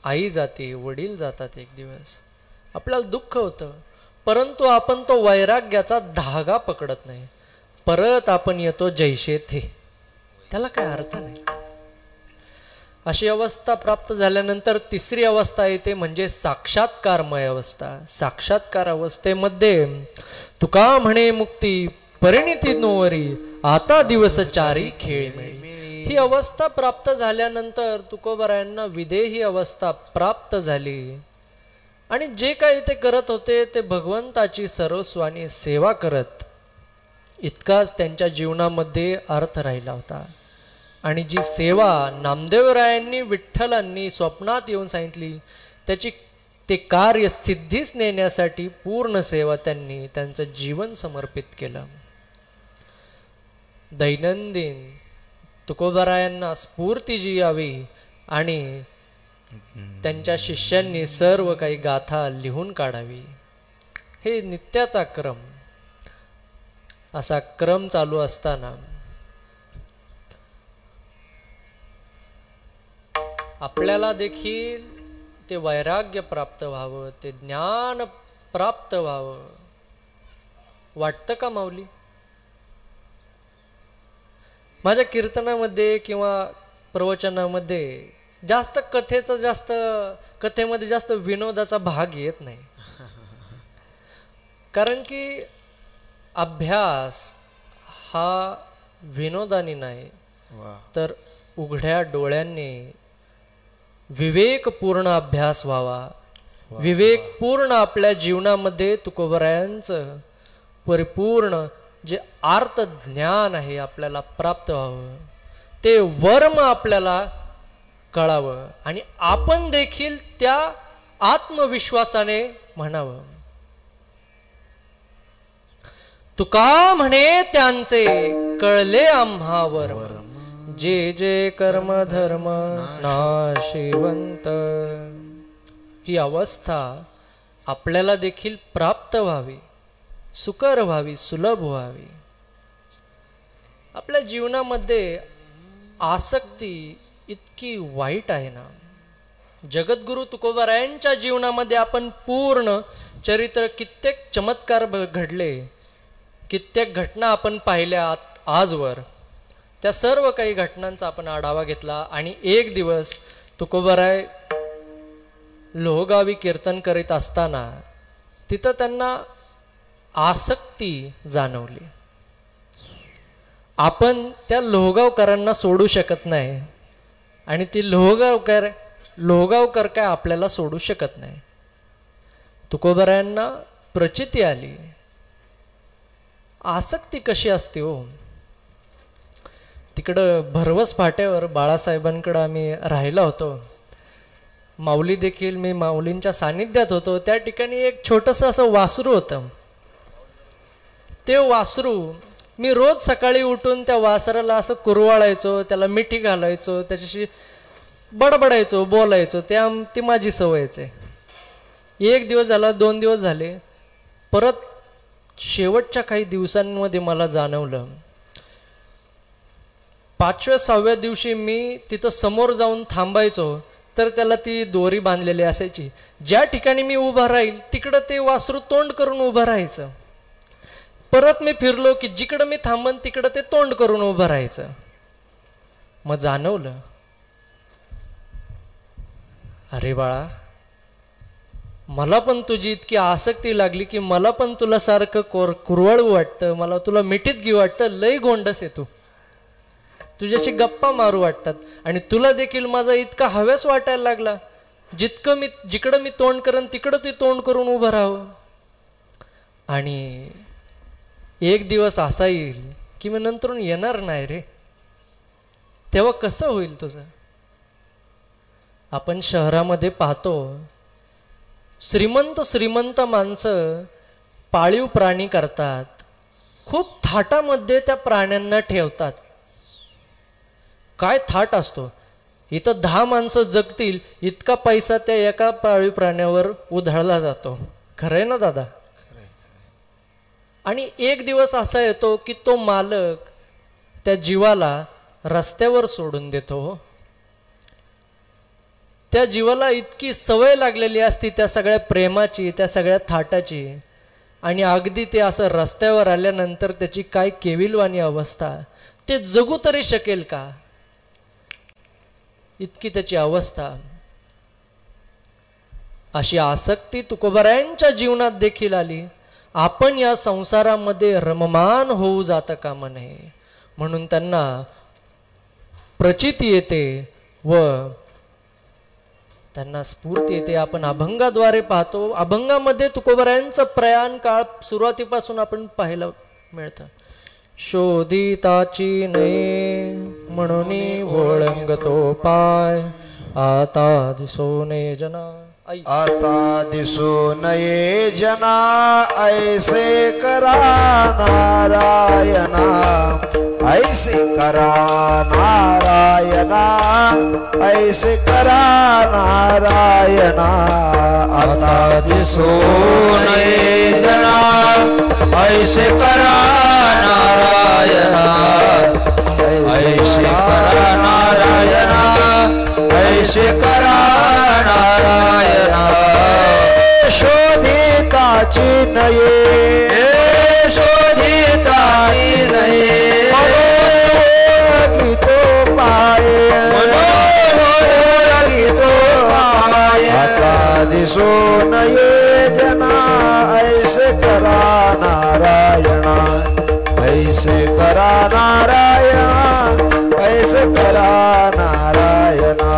आई जाते, वडील जातात एक दिवस, आपल्याला दुःख होतं, परंतु आपण तो वैराग्याचा धागा पकडत नाही. परत आपण येतो जैसे थे, त्याला काय अर्थ नाही. अशी अवस्था प्राप्त झाल्यानंतर तिसरी अवस्था येते म्हणजे साक्षात्कारमय अवस्था. साक्षात्कार अवस्थेमध्ये तुका म्हणे मुक्ती परिणिती नोवरी, आता दिवस चारी खेळमेळी. ही अवस्था प्राप्त झाल्यानंतर तुकोबरायांना विदेही अवस्था प्राप्त झाली आणि जे काही ते करत होते ते भगवंताची सर्वस्वानी सेवा करत इतकाच त्यांच्या जीवनामध्ये अर्थ राहिला होता. आणि जी सेवा नामदेवरायांनी विठ्ठलांनी स्वप्नात येऊन सांगितली त्याची ते कार्य सिद्धीस नेण्यासाठी पूर्ण सेवा त्यांनी त्यांचं जीवन समर्पित केलं. दैनंदिन तुकोबारायांना स्फूर्ती जी यावी आणि त्यांच्या शिष्यांनी सर्व काही गाथा लिहून काढावी, हे नित्याचा क्रम. असा क्रम चालू असताना आपल्याला देखील ते वैराग्य प्राप्त व्हावं, ते ज्ञान प्राप्त व्हावं वाटतं का माऊली? माझ्या कीर्तनामध्ये किंवा प्रवचनामध्ये कथेमध्ये जास्त विनोदाचा भाग येत नाही. कारण की अभ्यास हा विनोदाने नाही तर उघड्या डोळ्यांनी विवेकपूर्ण अभ्यास व्हावा. विवेकपूर्ण आपल्या जीवनामध्ये तुकोबरायांचं परिपूर्ण जे आर्त ज्ञान आहे आपल्याला प्राप्त व्हावं, ते वर्म आपल्याला कळावं आणि आपण देखील त्या आत्मविश्वासाने म्हणावं. तुका म्हणे त्यांचे कळले आम्हावर, जे जे कर्म धर्म नाशिवंत. ही अवस्था आपल्याला देखील प्राप्त व्हावी, सुकर व्हावी, सुलभ व्हावी. आपल्या जीवनामध्ये आसक्ती इतकी वाईट आहे ना. जगद्गुरु तुकोबारायांच्या जीवनामध्ये आपण पूर्ण चरित्र, कित्येक चमत्कार घडले, कित्येक घटना आपण पाहिल्या आजवर. त्या सर्व काही घटनांचा आपण आढावा घेतला आणि एक दिवस तुकोबाराय लोहगावी कीर्तन करीत असताना तिथं त्यांना आसक्ती जाणवली. आपण त्या लोहगावकरांना सोडू शकत नाही आणि ती लोहगावकर काय आपल्याला सोडू शकत नाही. तुकोबारायांना प्रचिती आली. आसक्ती कशी असते हो. तिकडं भरवस फाट्यावर बाळासाहेबांकडं आम्ही राहिला होतो. माऊली देखील, मी माऊलींच्या सानिध्यात होतो. त्या ठिकाणी एक छोटंसं असं वासरू होतं. ते वासरू मी रोज सकाळी उठून त्या वासराला असं कुरवाळायचो, त्याला मिठी घालायचो, त्याच्याशी बडबडायचो, बोलायचो. ती माझी सवयच आहे. एक दिवस झाला, 2 दिवस झाले, परत शेवटच्या काही दिवसांमध्ये मला जाणवलं. 5व्या-6व्या दिवशी मी तिथं समोर जाऊन थांबायचो तर त्याला ती दोरी बांधलेली असायची. ज्या ठिकाणी मी उभा राहील तिकडं ते वासरू तोंड करून उभं राहायचं. परत मी फिरलो की जिकडं मी थांबन तिकडं ते तोंड करून उभं राहायचं. मग जाणवलं, अरे बाळा, मला पण तुझी इतकी आसक्ती लागली की मला पण तुला सारखं कुरवाळू वाटतं, मला तुला मिठीत घेऊ वाटतं, लय गोंडस आहे तू, तुझ्याशी गप्पा मारू वाटतात आणि तुला देखील माझा इतका हव्यास वाटायला लागला. जिकडं मी तोंड करेन तिकडं तू तोंड करून उभं राहावं. आणि एक दिवस असा येईल की मी नंतरून येणार नाही रे, तेव्हा कसं होईल तुझं? आपण शहरामध्ये पाहतो श्रीमंत माणसं पाळीव प्राणी करतात, खूप थाटामध्ये त्या प्राण्यांना ठेवतात. काय थाट असतो, इथं 10 माणसं जगतील इतका पैसा त्या एका पाळीव प्राण्यावर उधळला जातो. खरंय ना दादा? आणि एक दिवस असा येतो की तो मालक त्या जीवाला रस्त्यावर सोडून देतो. त्या जीवाला इतकी सवय लागलेली असती त्या सगळ्या प्रेमाची, त्या सगळ्या थाटाची, आणि अगदी ते असं रस्त्यावर आल्यानंतर त्याची काय केविलवाणी अवस्था, ते जगू तरी शकेल का, इतकी त्याची अवस्था. अशी आसक्ती तुकोबारायांच्या जीवनात देखील आली. आपण या संसारामध्ये रममान होऊ जाता कामा नये म्हणून त्यांना प्रचिती येते व त्यांना स्फूर्ती येते. आपण अभंगाद्वारे पाहतो. अभंगामध्ये तुकोबारायांचं प्रयाण काळ सुरुवातीपासून आपण पाहायला मिळतं. शोधिताची नये म्हणून ओळंगतो पाय आता दिसो नये जना आता दिसू नये जना ऐसे करा नारायणा ऐसे करा नारायणा ऐसे करा नारायणा आता दिसू नये जना ऐसे करा नारायणा ऐसे करा नारायणा ऐसे करा नारायणा शोधिताची नये शोधिताची नये गीतो पाय गीतो पाय आता दिसो नये जना ऐसे करा नारायणा ऐसे करा नारायणा ऐसे करा नारायणा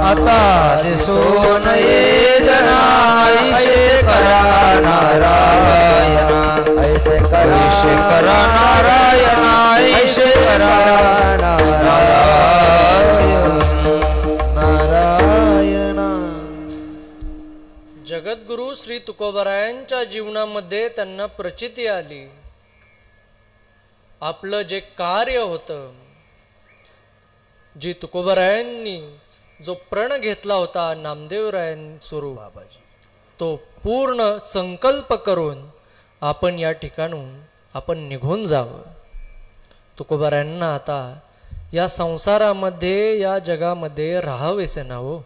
आता दिसो नये जना ऐसे करा नारायणा ऐसे करा नारायणा ऐसे करा नारायणा. जगद्गुरु श्री तुकोबरायांच्या जीवनामध्ये त्यांना प्रचिती आली. आपलं जे कार्य होतं, जी तुकोबरायांनी जो प्रण घेतला होता नामदेवरायांस्वरूप, तो पूर्ण संकल्प करून आपण या ठिकाणून आपण निघून जावं. तुकोबरायांना आता या संसारामध्ये या जगामध्ये राहावेसे ना हो.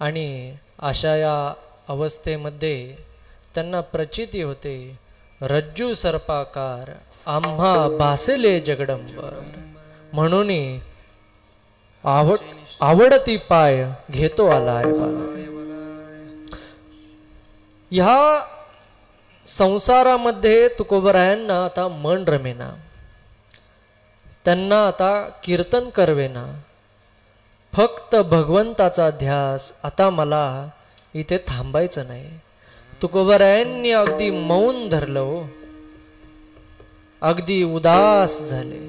आणि अशा या अवस्थेमध्ये त्यांना प्रचिती होते, रज्जू सर्पाकार आम्हा भासले जगडंबर म्हणून आवडती पाय घेतो आलाय बाला. ह्या संसारामध्ये तुकोबरायांना आता मन रमेना, त्यांना आता कीर्तन करवेना, फक्त भगवंताचा ध्यास. आता मला इथे थांबायचं नाही. तुकोबरायांनी अगदी मौन धरलं, अगदी उदास झाले.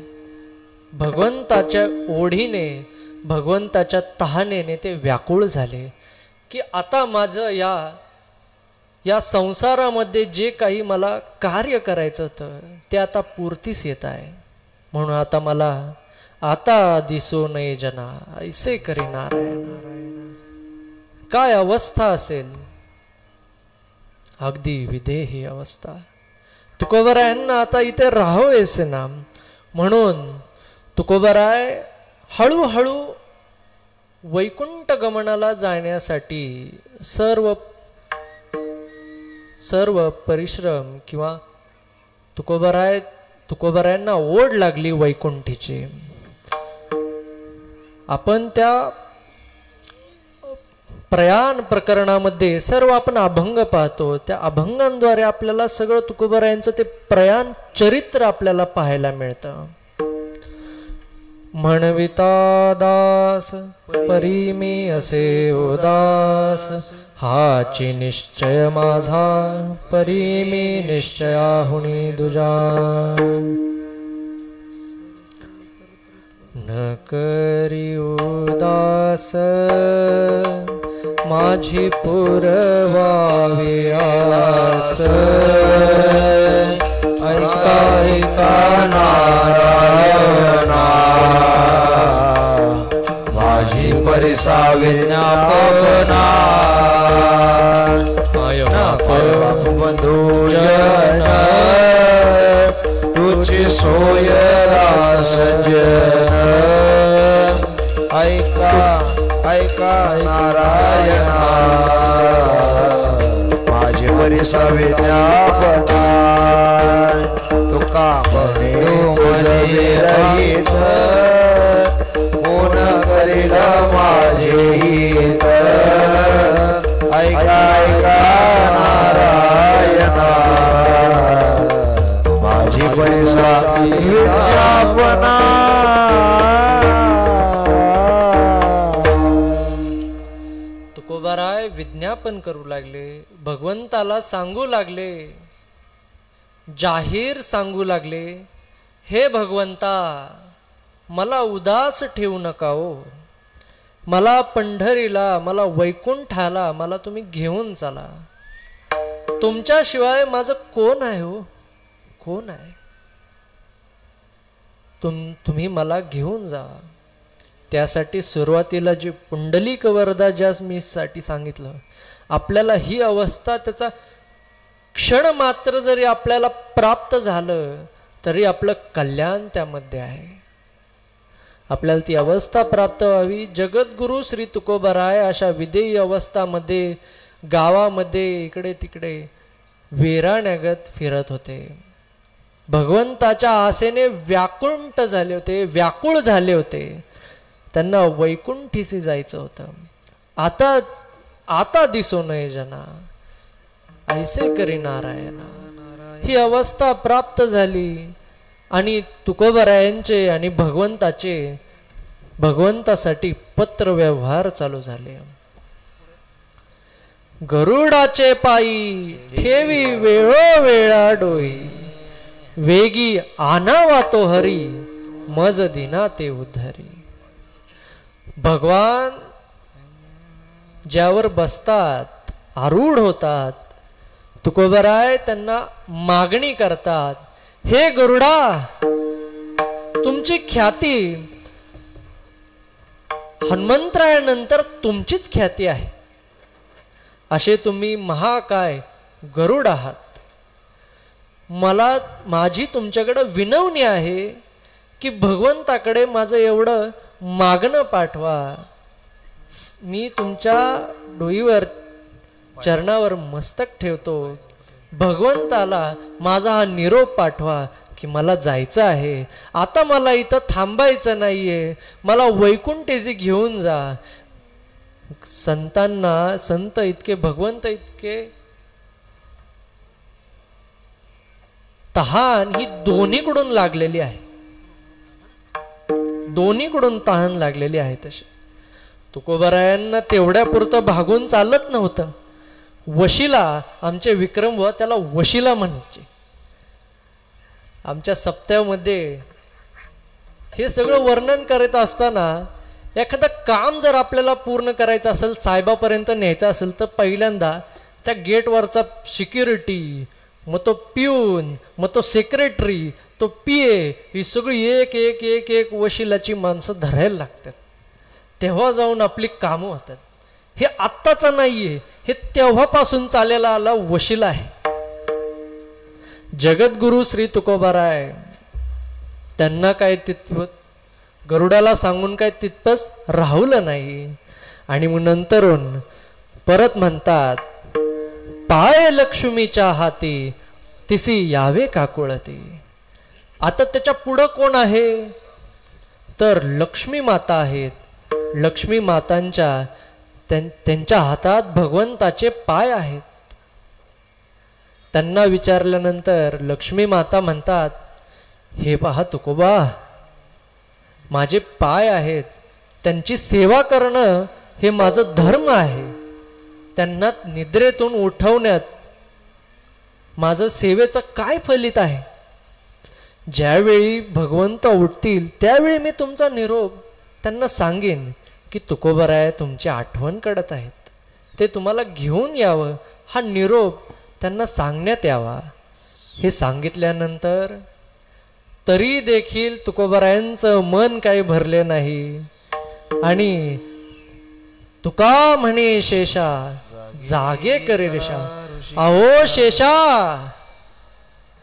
भगवंताच्या ओढीने, भगवंताच्या तहानेने ते व्याकुळ झाले की आता माझं या संसारामध्ये जे काही मला कार्य करायचं होतं ते आता पूर्तीस येत आहे. म्हणून आता मला आता दिसो नये जना ऐसे करी नारायण. काय अवस्था असेल, अगदी विदेही अवस्था. तुकोबरायांना आता इथे राहावेसे ना. म्हणून तुकोबराय हळूहळू वैकुंठ गमनाला जाण्यासाठी सर्व परिश्रम किंवा तुकोबरायांना ओढ लागली वैकुंठीची. आपण त्या प्रयाण प्रकरणामध्ये सर्व आपण अभंग पाहतो. त्या अभंगांद्वारे आपल्याला सगळं तुकोबरायांचं ते प्रयाण चरित्र आपल्याला पाहायला मिळतं. म्हणविता दास परी मी असे उदास हाची निश्चय माझा परी मी निश्चयाहुनी दुजा. न करी उदास माझी पुरवावी आस ऐका ऐका नारायणा माझी परिसा विज्ञापना बंधूजन तुझी सोय सज्जन ऐका ऐका नारायणा माझी परिसा विज्ञापना तुका म्हणे रहित कोण करील माझे हित ऐका ऐका नारायणा माझी परिसा विज्ञापना. तुकोबाराय विज्ञापन करू लागले, भगवंताला सांगू लागले जाहीर सांगू लागले, हे भगवंता, मला उदास ठेवू नका हो. मला पंढरीला, मला वैकुंठाला मला तुम्ही घेऊन चला. तुमच्याशिवाय माझं कोण आहे हो, कोण आहे? तुम्ही मला घेऊन जा. त्यासाठी सुरुवातीला जी पुंडलिक वरदा ज्या मी साठी सांगितलं, आपल्याला ही अवस्था त्याचा क्षण मात्र जरी आपल्याला प्राप्त झालं तरी आपलं कल्याण त्यामध्ये आहे. आपल्याला ती अवस्था प्राप्त व्हावी. जगद्गुरु श्री तुकोबाराय अशा विदेही अवस्थामध्ये गावामध्ये इकडे तिकडे वेराण्यागत फिरत होते. भगवंताच्या आसेने व्याकुंठ झाले होते, व्याकुळ झाले होते. त्यांना वैकुंठीसी जायचं होतं. आता आता दिसो नये जना, ऐसे करी नारायणा. ही अवस्था प्राप्त झाली आणि तुकोबारायांचे आणि भगवंतासाठी पत्र व्यवहार चालू झाले. गरुडाचे पायी ठेवी वेळोवेळा डोई, वेगी आनावा तो हरी, मज दिना ते उद्धरी. भगवान ज्यावर बसतात, आरूढ होतात, तुकोबाराय त्यांना मागणी करतात, हे गरुडा, तुमची ख्याती हनुमंतरायानंतर तुमचीच ख्याती आहे. असे तुम्ही महाकाय गरुड आहात. मला माझी तुमच्याकडे विनवणी आहे की भगवंताकडे माझं एवढं मागणं पाठवा. मी तुमच्या डोईवर चरणावर मस्तक ठेवतो. भगवंताला माझा हा निरोप पाठवा की मला जायचं आहे. आता मला इथं थांबायचं नाहीये. मला वैकुंठेसी घेऊन जा. संतांना, संत इतके, भगवंत इतके तहान ही दोन्हीकडून लागलेली आहे. दोन्हीकडून तहान लागलेली आहे. तशी तुकोबारायांना तेवढ्या पुरतं भागून चालत नव्हतं. वशिला, आमचे विक्रम व त्याला वशिला म्हणायचे. आमच्या सप्त्यामध्ये हे सगळं वर्णन करत असताना एखादं काम जर आपल्याला पूर्ण करायचं असेल, साहेबापर्यंत न्यायचं असेल, तर पहिल्यांदा त्या गेटवरचा सिक्युरिटी, मग तो पिऊन, मग तो सेक्रेटरी, तो पीए, ही सगळी एक एक एक एक वशिलाची माणसं धरायला लागतात. तेव्हा जाऊन आपली कामं होतात. हे आत्ताचं नाहीये, हे तेव्हापासून चालेला आला वशिला आहे. जगद्गुरु श्री तुकोबाराय त्यांना काय तितपत गरुडाला सांगून काय तितपस राहुलं नाही. आणि मग नंतरून परत म्हणतात, पाय लक्ष्मीच्या हाती तिसी यावे काकुळती. आता त्याच्या पुढं कोण आहे तर लक्ष्मी माता आहेत. लक्ष्मी मातांच्या त्यांच्या हातात भगवंताचे पाय आहेत. त्यांना विचारल्यानंतर लक्ष्मी माता म्हणतात, हे पहा तुकोबा, माझे पाय आहेत, त्यांची सेवा करणं हे माझं धर्म आहे. त्यांना निद्रेतून उठवण्यात माझं सेवेचं काय फलित आहे? ज्यावेळी भगवंत उठतील त्यावेळी मी तुमचा निरोप त्यांना सांगेन की तुकोबाराय तुमची आठवण काढत आहेत, ते तुम्हाला घेऊन यावं, हा निरोप त्यांना सांगण्यात यावा. हे सांगितल्यानंतर तरी देखील तुकोबारायांचं मन काही भरले नाही. आणि तुका म्हणे शेषा जागे करे रेषा, अहो शेषा,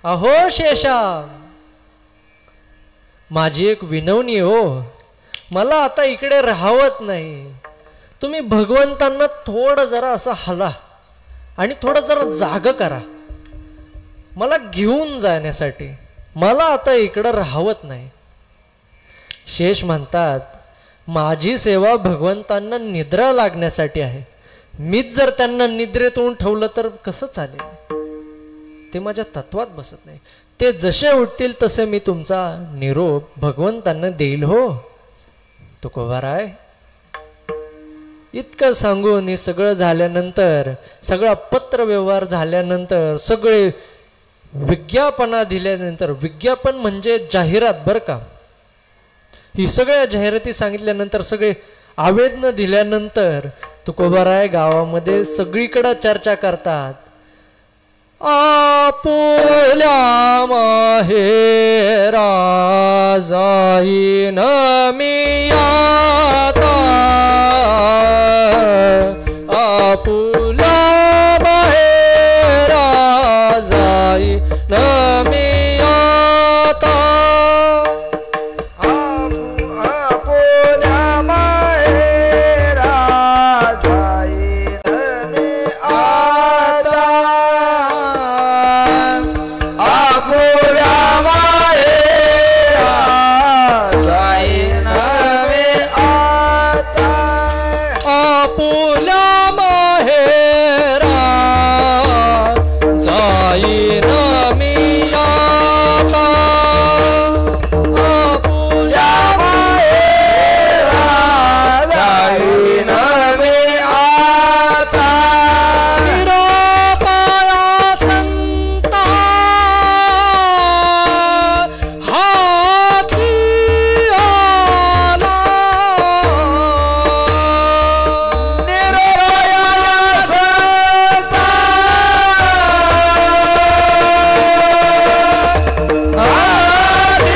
अहो शेषा, माझी एक विनवणी हो, मला आता इकडे राहवत नाही. तुम्ही भगवंतांना थोडं जरा असं हला आणि थोडं जरा जाग करा मला घेऊन जाण्यासाठी. मला आता इकडं राहवत नाही. शेष म्हणतात, माझी सेवा भगवंतांना निद्रा लागण्यासाठी आहे. मीच जर त्यांना निद्रेतून ठेवलं तर कसं चालेल? ते माझ्या तत्वात बसत नाही. ते जसे उठतील तसे मी तुमचा निरोप भगवंतांना देईल हो तुकोबाराय. इतकं सांगून हे सगळं झाल्यानंतर, सगळा पत्र व्यवहार झाल्यानंतर सगळे विज्ञापना दिल्यानंतर, विज्ञापन म्हणजे जाहिरात बरं का, ही सगळ्या जाहिराती सांगितल्यानंतर, सगळे आवेदन दिल्यानंतर तुकोबाराय गावामध्ये सगळीकडे चर्चा करतात. आपुल्या माहेरा जाईन मी आता, आपुल्या माहेरा जाईन मी आता, आपुल्या माहेरा जाईन मी आता, आपुल्या माहेरा जाईन मी आता, आपुल्या माहेरा जाईन मी आता, आपुल्या माहेरा जाईन मी आता, निरोपाया संता हाती आला, निरोपाया संता हाती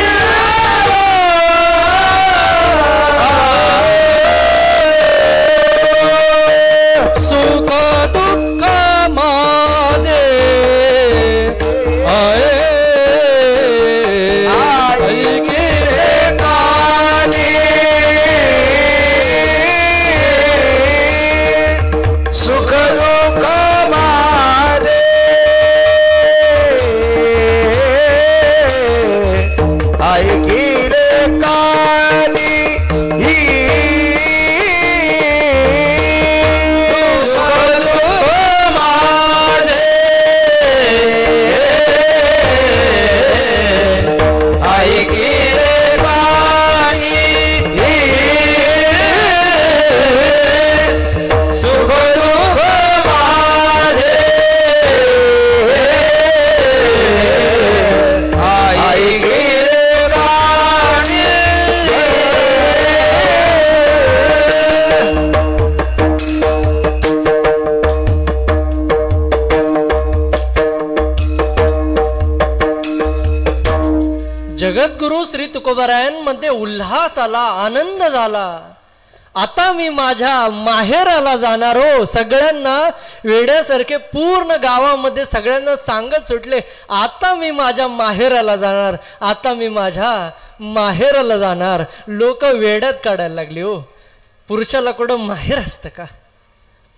सुख दुःख माझे आहे ऐके कानी सुख दुःख माझे ऐकिले कानी, सुख दुःख माझे ऐकिले कानी, सुख दुःख माझे ऐकिले कानी. जगद्गुरु श्री तुकोबारायांमध्ये उल्हास आला, आनंद झाला. आता मी माझ्या माहेराला जाणार हो. सगळ्यांना वेड्यासारखे पूर्ण गावामध्ये सगळ्यांना सांगत सुटले, आता मी माझ्या माहेराला जाणार, आता मी माझ्या माहेराला जाणार. लोक वेड्यात काढायला लागली हो. पुरुषाला कुठं माहेर असतं का?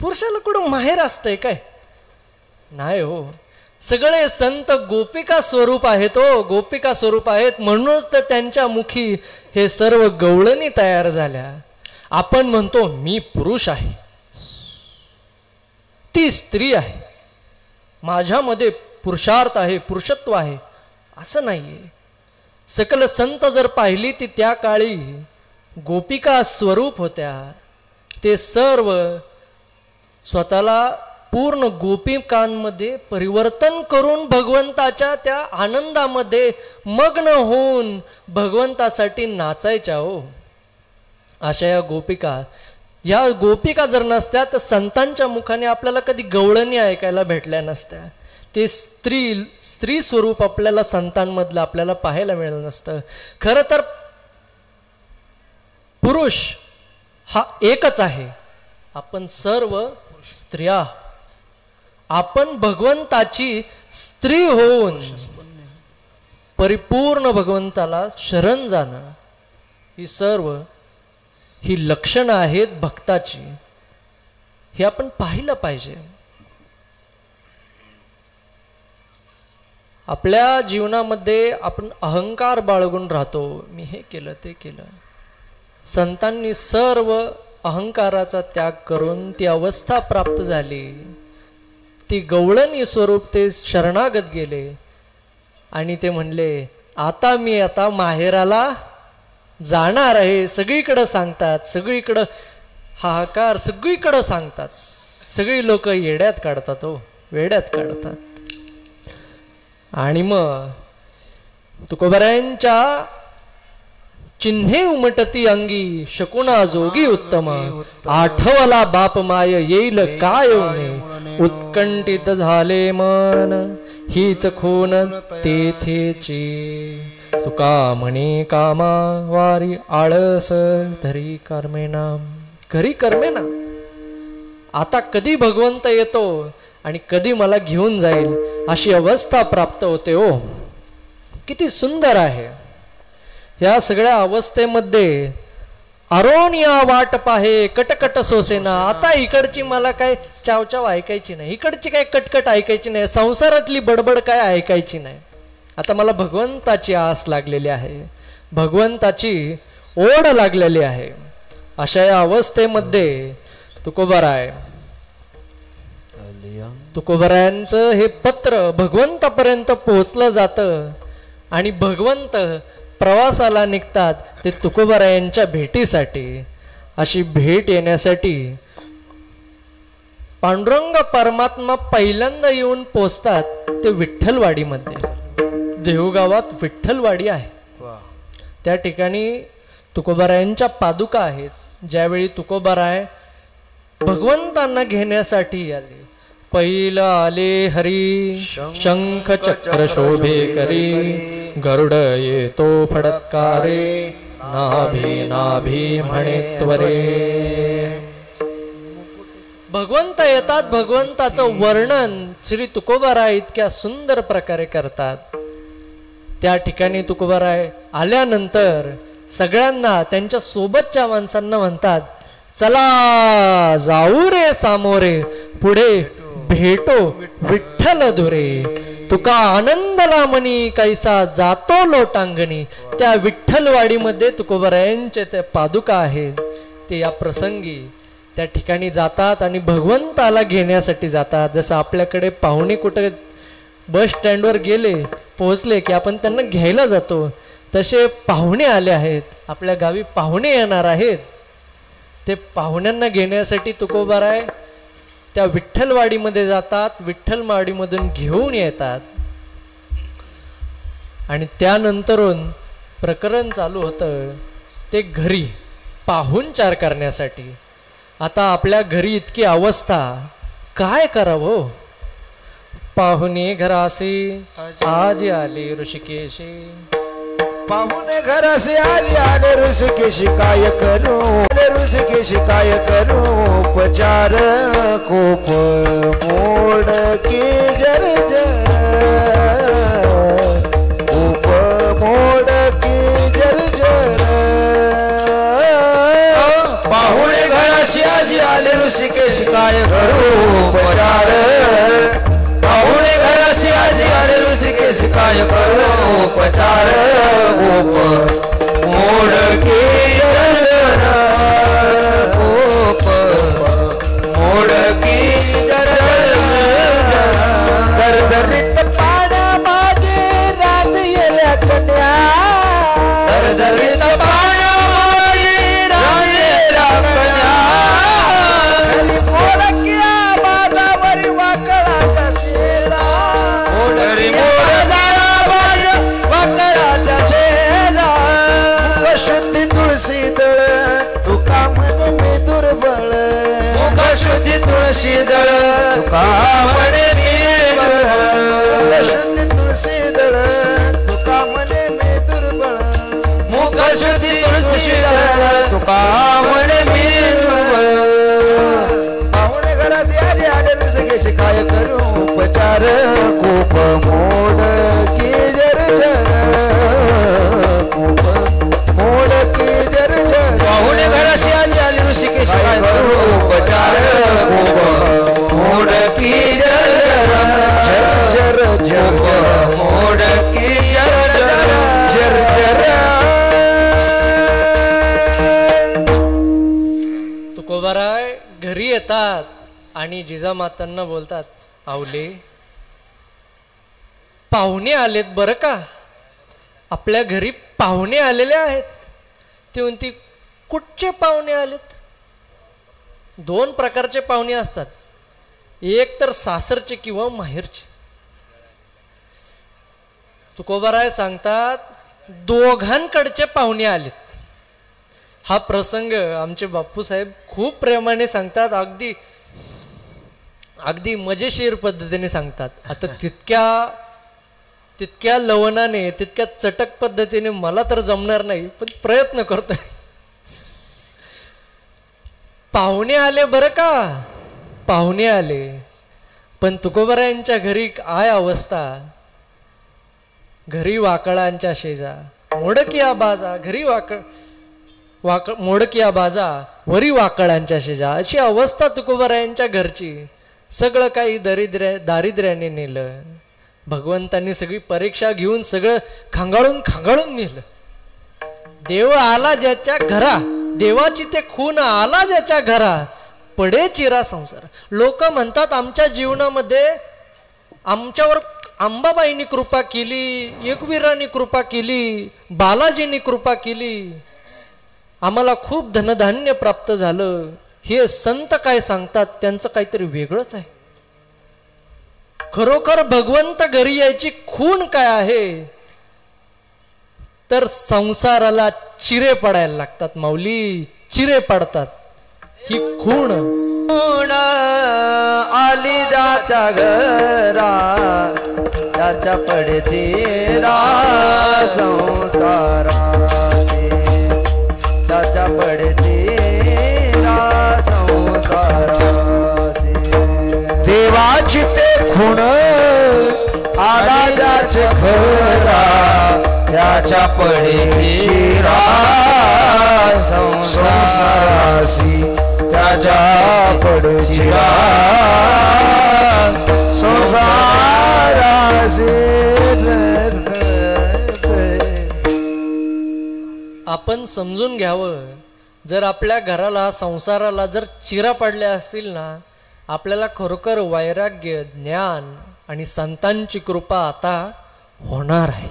पुरुषाला कुठं माहेर असतंय काय? नाही हो. सगळे संत गोपिका स्वरूप आहेत हो, गोपिका स्वरूप आहेत. म्हणूनच तर त्यांच्या मुखी हे सर्व गवळणी तयार झाल्या. आपण म्हणतो मी पुरुष आहे, ती स्त्री आहे, माझ्यामध्ये पुरुषार्थ आहे, पुरुषत्व आहे, असं नाहीये. सकल संत जर पाहिली ती त्या काळी गोपिका स्वरूप होत्या. ते सर्व स्वतःला पूर्ण गोपिकांमध्ये परिवर्तन करून भगवंताच्या त्या आनंदामध्ये मग्न होऊन भगवंतासाठी नाचायच्या हो. अशा या गोपिका जर नसत्या तर संतांच्या मुखाने आपल्याला कधी गवळणी ऐकायला भेटल्या नसत्या. ते स्त्री स्वरूप आपल्याला संतांमधलं आपल्याला पाहायला मिळालं नसतं. खरं तर पुरुष हा एकच आहे. आपण सर्व स्त्रिया, आपण भगवंताची स्त्री होऊन परिपूर्ण भगवंताला शरण जाणं, ही लक्षणं आहेत भक्ताची. हे आपण पाहिलं पाहिजे. आपल्या जीवनामध्ये आपण अहंकार बाळगून राहतो, मी हे केलं ते केलं. संतांनी सर्व अहंकाराचा त्याग करून ती अवस्था प्राप्त झाली. ती गवळणी स्वरूप ते शरणागत गेले आणि ते म्हणले, आता मी माहेराला जाणार आहे. सगळीकडं सांगतात, सगळीकडं हाहाकार, सगळीकडं सांगतात. सगळी लोक येड्यात काढतात हो, वेड्यात काढतात. आणि मग तुकोबरायांच्या चिन्हे उमटती अंगी शकुना जोगी उत्तम आठवला बाप माय येईल काय उणे उत्कंठित झाले मन हीच खून तेथेची तुका म्हणे कामा वारी आळस धरी कर्मेना घरी कर्मेना. आता कधी भगवंत येतो आणि कधी मला घेऊन जाईल अशी अवस्था प्राप्त होते. ओ किती सुंदर आहे. या सगळ्या अवस्थेमध्ये अरोनिया वाट पाहे कटकट सोसेना. आता इकडची मला काय चावचाव ऐकायची नाही, इकडची काय कटकट ऐकायची नाही, संसारातली बडबड काय ऐकायची नाही. आता मला भगवंताची आस लागलेली आहे, भगवंताची ओढ लागलेली आहे. अशा या अवस्थेमध्ये तुकोबरायांचं हे पत्र भगवंतापर्यंत पोहोचलं जातं आणि भगवंत प्रवासाला निघतात ते तुकोबरायांच्या भेटीसाठी. अशी भेट येण्यासाठी पांडुरंग परमात्मा पहिल्यांदा येऊन पोचतात ते विठ्ठलवाडीमध्ये. देहूगावात विठ्ठलवाडी आहे, त्या ठिकाणी तुकोबरायांच्या पादुका आहेत. ज्यावेळी तुकोबराय भगवंतांना घेण्यासाठी आले, पहिलं आले हरी शंख चक्र शोभे करी गरुड येतो फडत्कारे नाभी नाभी म्हणे त्वरे. भगवंत येतात, भगवंताचं वर्णन श्री तुकोबाराय इतक्या सुंदर प्रकारे करतात. त्या ठिकाणी तुकोबाराय आल्यानंतर सगळ्यांना त्यांच्या सोबतच्या माणसांना म्हणतात, चला जाऊ रे सामोरे पुढे भेटो विठ्ठल दुरे. तुका आनंदला मनी कैसा जातो लोटांगणी. त्या विठ्ठलवाडीमध्ये तुकोबरायांचे त्या पादुका आहेत. ते या प्रसंगी त्या ठिकाणी जातात आणि भगवंताला घेण्यासाठी जातात. जसं आपल्याकडे पाहुणे कुठे बस स्टँडवर गेले पोहोचले की आपण त्यांना घ्यायला जातो, तसे पाहुणे आले आहेत, आपल्या गावी पाहुणे येणार आहेत. ते पाहुण्यांना घेण्यासाठी तुकोबाराय त्या विठ्ठलवाडीमध्ये जातात, विठ्ठलवाडीमधून घेऊन येतात. आणि त्यानंतरून प्रकरण चालू होतं ते घरी पाहुणचार करण्यासाठी. आता आपल्या घरी इतकी अवस्था, काय करावं. पाहुणे घरासी आज आले ऋषिकेशी. पाहुणे घरासी आज आले ऋषिकेशी काय करू, ऋषिकेशी काय करू. उपचार कोप मोड की जर उप मोड की जर पाहुणे घराशी आज आले ऋषिकेशी काय करू. उपचार पाहुणे घराशी आज आले ऋषिकेशी काय करू. उपचार गोप मोड की गोप मोड की दरदरीत पाण्या माझे रात येल्या कन्या. दरदरीत पाण्या माझे रात येल्या कन्या. घरी मोडक्या बाजावरी वाकळाच्या शेला. घरी शुद्धी तुळशी दळ तुका म्हणे मी दुर्बळ. मुख शुद्धी तुळशी दळ तुका म्हणे मी दुर्बळ. शुद्धी तुळशी दळ तुका म्हणे मी दुर्बळ. मुख शुद्धी तुळशी दळ तुका म्हणे मी दुर्बळ. पाहुणे घरास आले आले ऋषिकेशी काय करू. उपचार खूप मोड की जर खूप मोड की जर पाहुणे घराशी आली आली ऋषिकेश काय करू. उपचार खूप मोड की जर मोड की जर. तुकोबाराय घरी येतात आणि जिजामातांना बोलतात, आवले पाहुणे आलेत बरं का, आपल्या घरी पाहुणे आलेले आहेत. ती म्हणती, कुठचे पाहुणे आलेत. दोन प्रकारचे पाहुणे असतात, एक तर सासरचे किंवा माहेरचे. तुकोबाराय सांगतात दोघांकडचे पाहुणे आलेत. हा प्रसंग आमचे बापूसाहेब खूप प्रेमाने सांगतात, अगदी अगदी मजेशीर पद्धतीने सांगतात. आता तितक्या लवणाने तितक्या चटक पद्धतीने मला तर जमणार नाही, पण प्रयत्न करतोय. पाहुणे आले बरं का, पाहुणे आले, पण तुकोबारायांच्या घरी काय अवस्था. घरी वाकळांच्या शेजा मोडकिया बाजा, घरी मोडकिया बाजा वरी वाकळांच्या शेजा, अशी अवस्था तुकोबारायांच्या घरची. सगळं काही दारिद्र्याने नेलं. भगवंतांनी सगळी परीक्षा घेऊन सगळं खांगाळून नेलं. देव आला ज्याच्या घरा, देवाची ते खून आला ज्याच्या घरा, पडे चिरा संसार. लोक म्हणतात आमच्या जीवनामध्ये आमच्यावर अंबाबाईंनी कृपा केली, एकवीरांनी कृपा केली, बालाजींनी कृपा केली, आम्हाला खूप धनधान्य प्राप्त झालं. हे संत काय सांगतात त्यांचं काहीतरी वेगळंच आहे. खरोखर भगवंत घरी यायची खूण काय आहे, तर संसाराला चिरे पडायला लागतात. माऊली, चिरे पडतात. ही खूण आली ज्याच्या घरा, त्याच्या पडे चिरा संसाराची, त्याच्या पडे चिरा संसाराची. देवाची ते खूण आला ज्याच्या घरा, त्याच्या पडे चिरा संसारासी, त्याच्या पडे चिरा संसारासी. आपण समजून घ्यावं, जर आपल्या घराला संसाराला जर चिरा पडल्या असतील ना, आपल्याला खरोखर वैराग्य, ज्ञान आणि संतांची कृपा आता होणार आहे,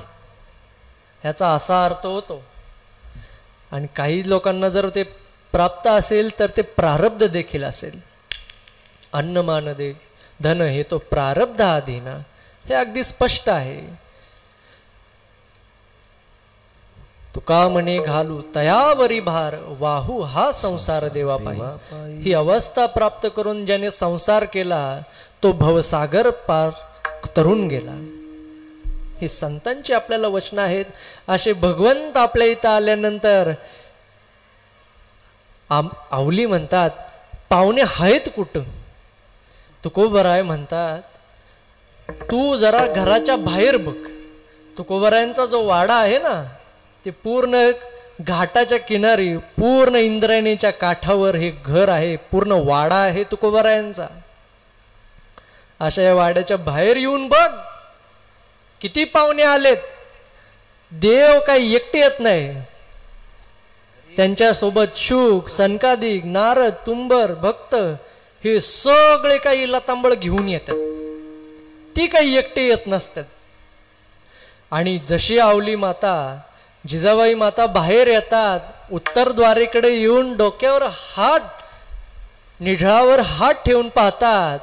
ह्याचा असा अर्थ होतो. आणि काही लोकांना जर ते प्राप्त असेल तर ते प्रारब्ध देखील असेल. अन्नमान दे धन हे तो प्रारब्ध अधीन, हे अगदी स्पष्ट आहे. तुका म्हणे घालू तयावरी भार, वाहू हा संसार देवापायी. ही अवस्था प्राप्त करून ज्याने संसार केला तो भवसागर पार तरून गेला. ही संतांची आपल्याला वचनं आहेत. असे भगवंत आपल्या इथं आल्यानंतर आवली म्हणतात पाहुणे आहेत कुठं. तुकोबराय म्हणतात तू जरा घराच्या बाहेर बघ. तुकोबरायांचा जो वाडा आहे ना, ते पूर्ण घाटाच्या किनारी, पूर्ण इंद्रायणीच्या काठावर हे घर आहे, पूर्ण वाडा आहे तुकोबरायांचा. अशा या वाड्याच्या बाहेर येऊन बघ किती पाहुणे आलेत. देव काही एकटे येत नाही, त्यांच्यासोबत शुक, सनकादिक, नारद, तुंबर, भक्त हे सगळे काही लतांबळ घेऊन येतात. ती काही एकटे येत नसतात. आणि जशी आवली माता, जिजाबाई माता बाहेर येतात, उत्तरद्वारेकडे येऊन डोक्यावर हात, निढळावर हात ठेवून पाहतात,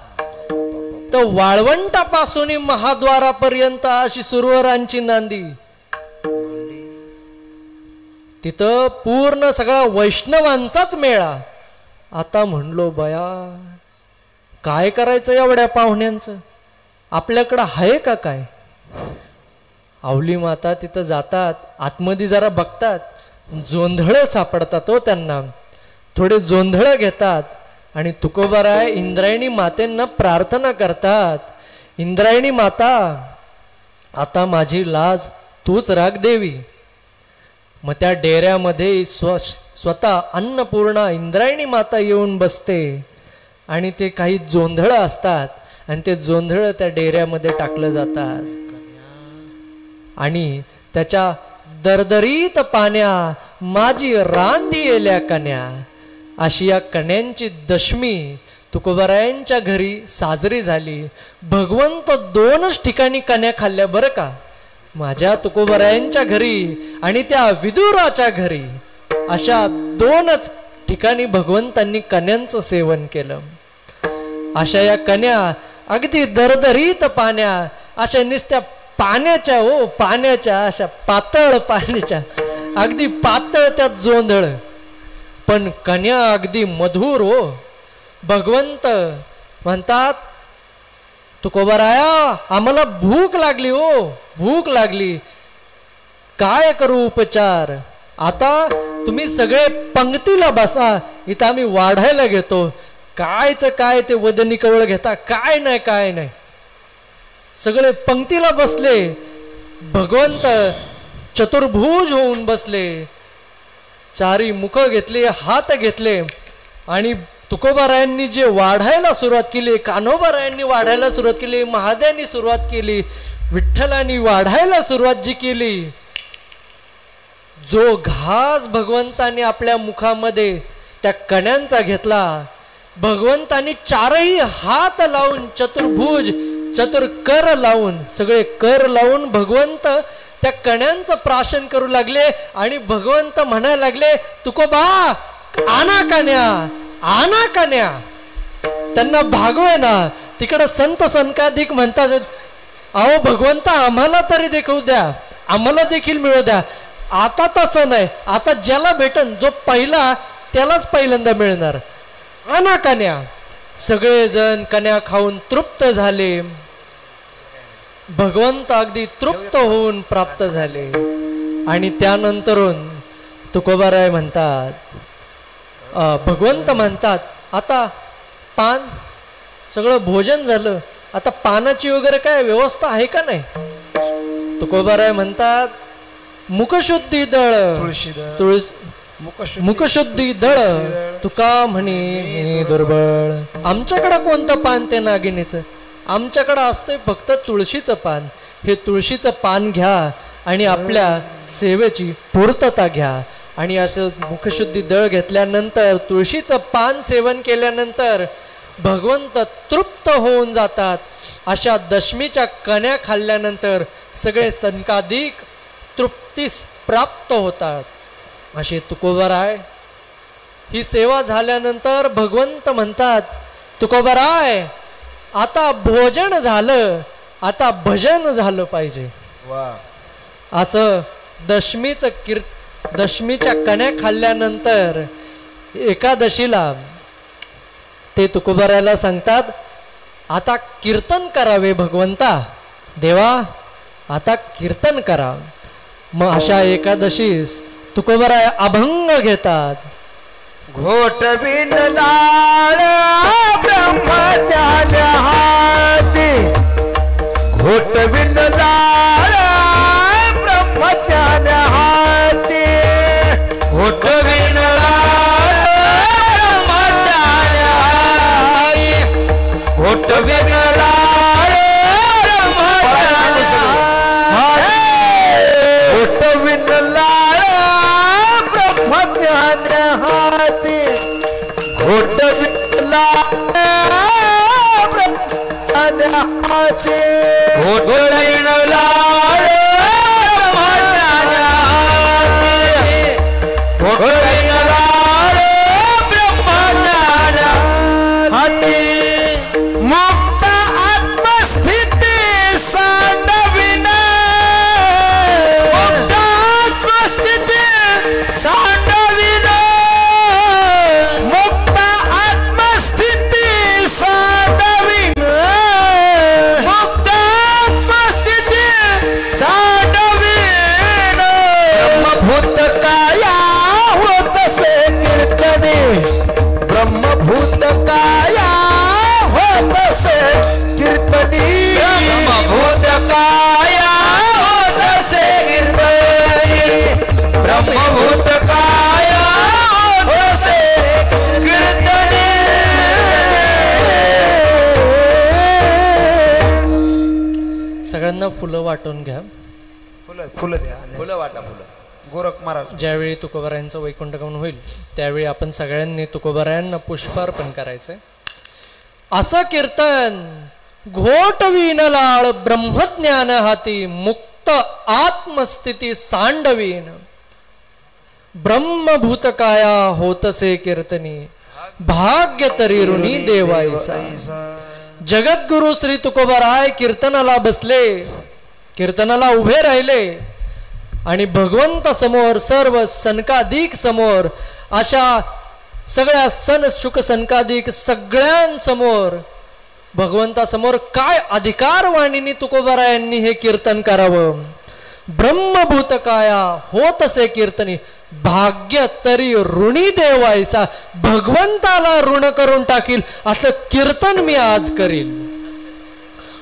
तर वाळवंटापासून महाद्वारापर्यंत अशी सुरवरांची नांदी. तिथं पूर्ण सगळा वैष्णवांचाच मेळा. आता म्हणलो बया काय करायचं एवढ्या पाहुण्यांचं, आपल्याकडं आहे का काय. आवली माता तिथं जातात, आतमध्ये जरा बघतात, जोंधळ सापडतात हो त्यांना. थोडे जोंधळ घेतात आणि तुकोबाराय इंद्रायणी मातेंना प्रार्थना करतात, इंद्रायणी माता आता माझी लाज तूच राग देवी. मग त्या डेऱ्यामध्ये स्वतः अन्नपूर्णा इंद्रायणी माता येऊन बसते आणि ते काही जोंधळ असतात आणि ते जोंधळ त्या डेऱ्यामध्ये टाकलं जातात. आणि त्याच्या दरदरीत पाण्या माझी रांधी येल्या कन्या, अशी या कन्यांची दशमी तुकोबारायांच्या घरी साजरी झाली. भगवंत दोनच ठिकाणी कन्या खाल्ल्या बरं का, माझ्या तुकोबारायांच्या घरी आणि त्या विदुराच्या घरी. अशा दोनच ठिकाणी भगवंतांनी कन्यांचं सेवन केलं. अशा या कन्या अगदी दरदरीत पाण्या, अशा नुसत्या पाण्याच्या पाण्याच्या अशा पातळ पाण्याच्या अगदी पातळ त्यात जोंधळ, पण कन्या अगदी मधुर भगवंत म्हणतात तुकोबाराया आम्हाला भूक लागली भूक लागली, काय करू उपचार? आता तुम्ही सगळे पंक्तीला बसा, इथं आम्ही वाढायला घेतो. कायच काय ते वदनी कवळ घेता, काय नाही. सगळे पंक्तीला बसले. भगवंत चतुर्भुज होऊन बसले, चारी मुख घेतले, हात घेतले आणि तुकोबारायांनी जे वाढायला सुरुवात केली, कान्होबारायांनी वाढायला सुरुवात केली, महाद्यांनी सुरुवात केली, विठ्ठलांनी वाढायला सुरुवात जी केली, जो घास भगवंतांनी आपल्या मुखामध्ये त्या कण्यांचा घेतला, भगवंतांनी चारही हात लावून चतुर्भुज चतुर्कर लावून सगळे कर लावून भगवंत त्या कण्यांचं प्राशन करू लागले आणि भगवंत म्हणायला लागले तुकोबा आना कन्या. त्यांना भागवे ना. तिकडे संत संकाधिक म्हणतात अहो भगवंता आम्हाला तरी देखू द्या, आम्हाला देखील मिळू द्या. आता तसं नाही, आता ज्याला भेटन जो पहिला त्यालाच पहिल्यांदा मिळणार. आना कन्या. सगळेजण कन्या खाऊन तृप्त झाले. भगवंत अगदी तृप्त होऊन प्राप्त झाले. आणि त्यानंतरून तुकोबाराय म्हणतात, भगवंत म्हणतात आता पान सगळं भोजन झालं, आता पानाची वगैरे काय व्यवस्था आहे का नाही? तुकोबाराय म्हणतात मुखशुद्धी दळ मुखशुद्धी दळ तुका म्हणे दुर्बळ. आमच्याकडं कोणतं पान ते नागिनीचं? आमच्याकडं असतंय फक्त तुळशीचं पान. हे तुळशीचं पान घ्या आणि आपल्या सेवेची पूर्तता घ्या. आणि असं मुखशुद्धी दळ घेतल्यानंतर तुळशीचं पान सेवन केल्यानंतर भगवंत तृप्त होऊन जातात. अशा दशमीच्या कण्या खाल्ल्यानंतर सगळे संकाधिक तृप्तीस प्राप्त होतात. असे तुकोबाराय ही सेवा झाल्यानंतर भगवंत म्हणतात तुकोबाराय आता भोजन झालं, आता भजन झालं पाहिजे. असं दशमीच्या कण्या खाल्ल्यानंतर एकादशीला ते तुकोबारायला सांगतात आता कीर्तन करावे भगवंता, देवा आता कीर्तन करा. मग अशा एकादशीस तुकोबाराय अभंग घेतात. घोटविन लाळ ब्रह्मचार्य हाती, घोटविन लाळ ब्रह्मचार्य हाती, घोटविन लाळ ब्रह्मचार्य हाती, घोटविन लाळ ब्रह्मचार्य हाती, घोटविन लाळ ब्रह्मचार्य हाती, घोटविन लाळ ब्रह्मचार्य हाती, घोटविन लाळ ब्रह्मचार्य हाती, घोटविन लाळ ब्रह्मचार्य हाती. मुक्त आत्मस्थिती सांडविन, मुक्त आत्मस्थिती सांडविन, मुक्त आत्मस्थिती सांडविन, मुक्त आत्मस्थिती सांडविन. ब्रह्मभूत काया होतसे कीर्तने, ब्रह्मभूत काया होतसे कीर्तनी, ब्रह्मभूत काया होतसे कीर्तनी, ब्रह्मभूत काया होतसे कीर्तनी. सगळ्यांना फुलं वाटून घ्या. फुलं द्या, फुलं वाटा, फुलं. गोरख महाराज ज्यावेळी तुकोबारायांचं वैकुंठगमन होईल त्यावेळी आपण सगळ्यांनी तुकोबारायांना पुष्पार्पण करायचंय. असं कीर्तन घोटवीन लाळ ब्रह्मज्ञान हाती, मुक्त आत्मस्थिती सांडवीन, ब्रह्मभूत काया होतसे कीर्तनी, भाग्य तरी ऋणी देवाईसा. जगद्गुरु श्री तुकोबाराय कीर्तनाला बसले. कीर्तनाला उभे राहिले आणि भगवंत समोर, सर्व सनकादिक समोर, अशा सगळ्या सन शुक सनकादिक सगळ्यांसमोर भगवंतासमोर काय अधिकार वाणीने तुकोबारायांनी हे कीर्तन करावं. ब्रह्मभूत काया होतसे कीर्तनी, भाग्य तरी ऋणी देवायचा, भगवंताला ऋण करून टाकील असं कीर्तन मी आज करील.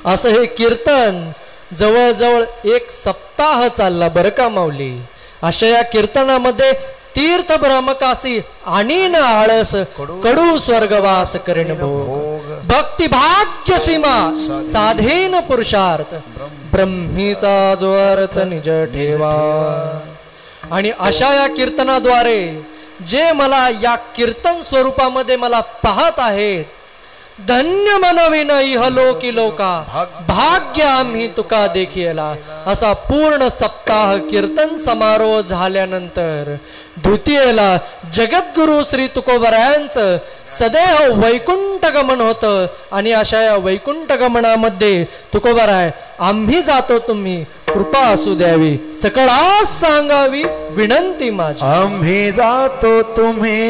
असं हे कीर्तन जवळजवळ 1 सप्ताह चालला बरं का माऊली. अशा या कीर्तनामध्ये तीर्थ ब्रह्मकासी आणि न आळस, कडू स्वर्गवास करीन भोग, भक्ती भाग्य सीमा साधेन पुरुषार्थ, ब्रह्मीचा जो अर्थ निज ठेवा. आणि अशा या कीर्तनाद्वारे जे मला या कीर्तन स्वरूपामध्ये मला पाहत आहेत, धन्य मनविन इहलोकी लोका, भाग्य आम्ही तुका देखिला. असा पूर्ण सप्ताह कीर्तन समारोह झाल्यानंतर द्वितीयेला जगद्गुरु श्री तुकोबरायांचं सदैव वैकुंठ गमन होतं. आणि अशा या वैकुंठ गमनामध्ये तुकोबराय, आम्ही जातो तुम्ही कृपा असू द्यावी, सकळास सांगावी विनंती माझी. आम्ही जातो तुम्ही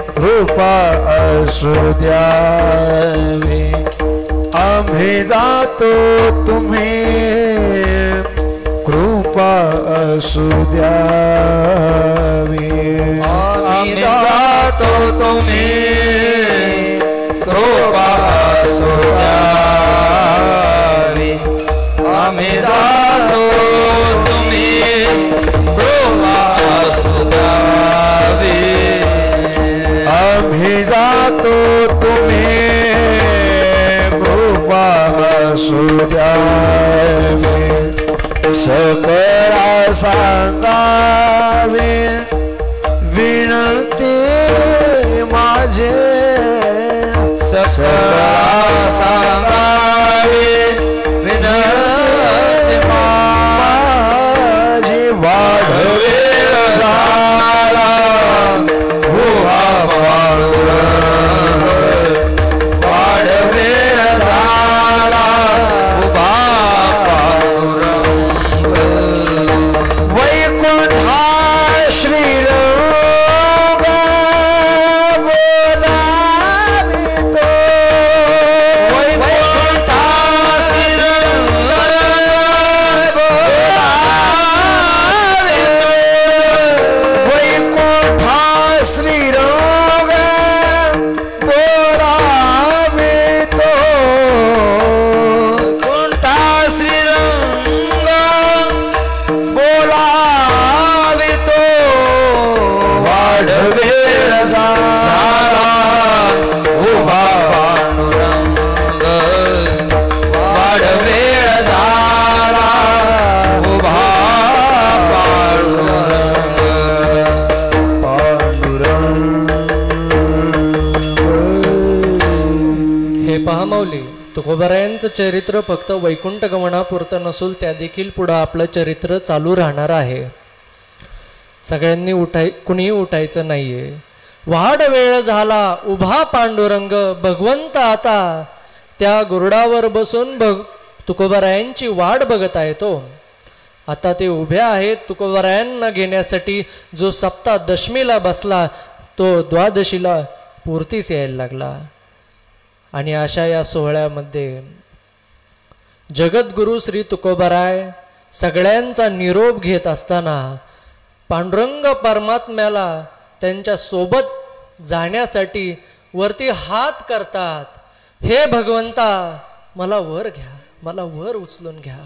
कृपा असू द्यावी, आम्ही जातो तुम्ही कृपा असू द्यावी, आम्ही जातो तुम्ही कृपा असू द्यावी, आम्ही जातो तुम्ही कृपा असू द्यावी, आम्ही जातो तुम्ही कृपा असू द्यावी, सकळा सांगावे विनंती माझे, सकळा सांगावे विनंती माझी, वाढवे झाला उभा पांडुरंग, वाढवे झाला उभा पांडुरंग, वैकुंठा श्रीरंग बोलावितो, वैकुंठा श्रीरंग बोलावितो, वैकुंठा श्रीरंग बोलावितो, वैकुंठा श्रीरंग बोलावितो, वाढवे झाला उभा पांडुरंग, वाढवे झाला उभा पांडुरंग, पांडुरंग. हे पहा माऊली, तुकोबारायांचं चरित्र फक्त वैकुंठ गमनापुरतं नसून त्या देखील पुढं आपलं चरित्र चालू राहणार आहे. सगळ्यांनी कुणीही उठायचं नाहीये. वाढ वेळ झाला उभा पांडुरंग, भगवंत आता त्या गुरुडावर बसून तुकोबारायांची वाट बघत आहे. तो आता ते उभ्या आहेत तुकोबारायांना घेण्यासाठी. जो सप्ताह दशमीला बसला तो द्वादशीला पूर्तीस यायला लागला. आणि अशा या सोहळ्यामध्ये जगद्गुरु श्री तुकोबाराय सगळ्यांचा निरोप घेत असताना पांडुरंग परमात्म्याला त्यांच्या सोबत जाण्यासाठी वरती हात करतात. हे भगवंता मला वर घ्या, मला वर उचलून घ्या.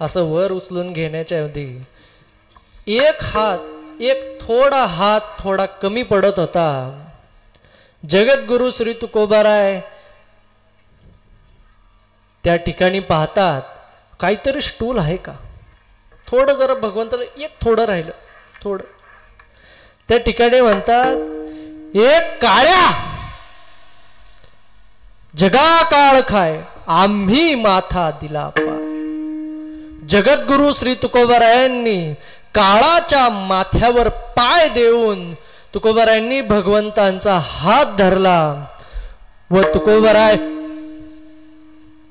असं वर उचलून घेण्याच्या आधी एक हात थोडा कमी पडत होता. जगद्गुरु श्री तुकोबाराय त्या ठिकाणी पाहतात काहीतरी स्टूल आहे का. थोडं जरा भगवंताला थोडं राहिलं, थोडं. त्या ठिकाणी म्हणतात, एक काळ्या जगा काळ खाय आम्ही माथा दिला पाय. जगद्गुरु श्री तुकोबारायांनी काळाच्या माथ्यावर पाय देऊन तुकोबारायांनी भगवंतांचा हात धरला व तुकोबाराय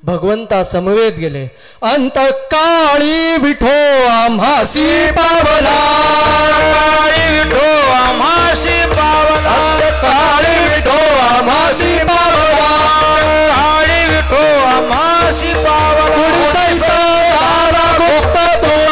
भगवंता समवेत गेले. अंतकाळी विठो आम्हासी पावला, काळी विठो आम्हासी पावला, अंतकाळी विठो आम्हासी पावला, काळी विठो आम्हासी पावला. कुडी सहित झाला गुप्त तुका,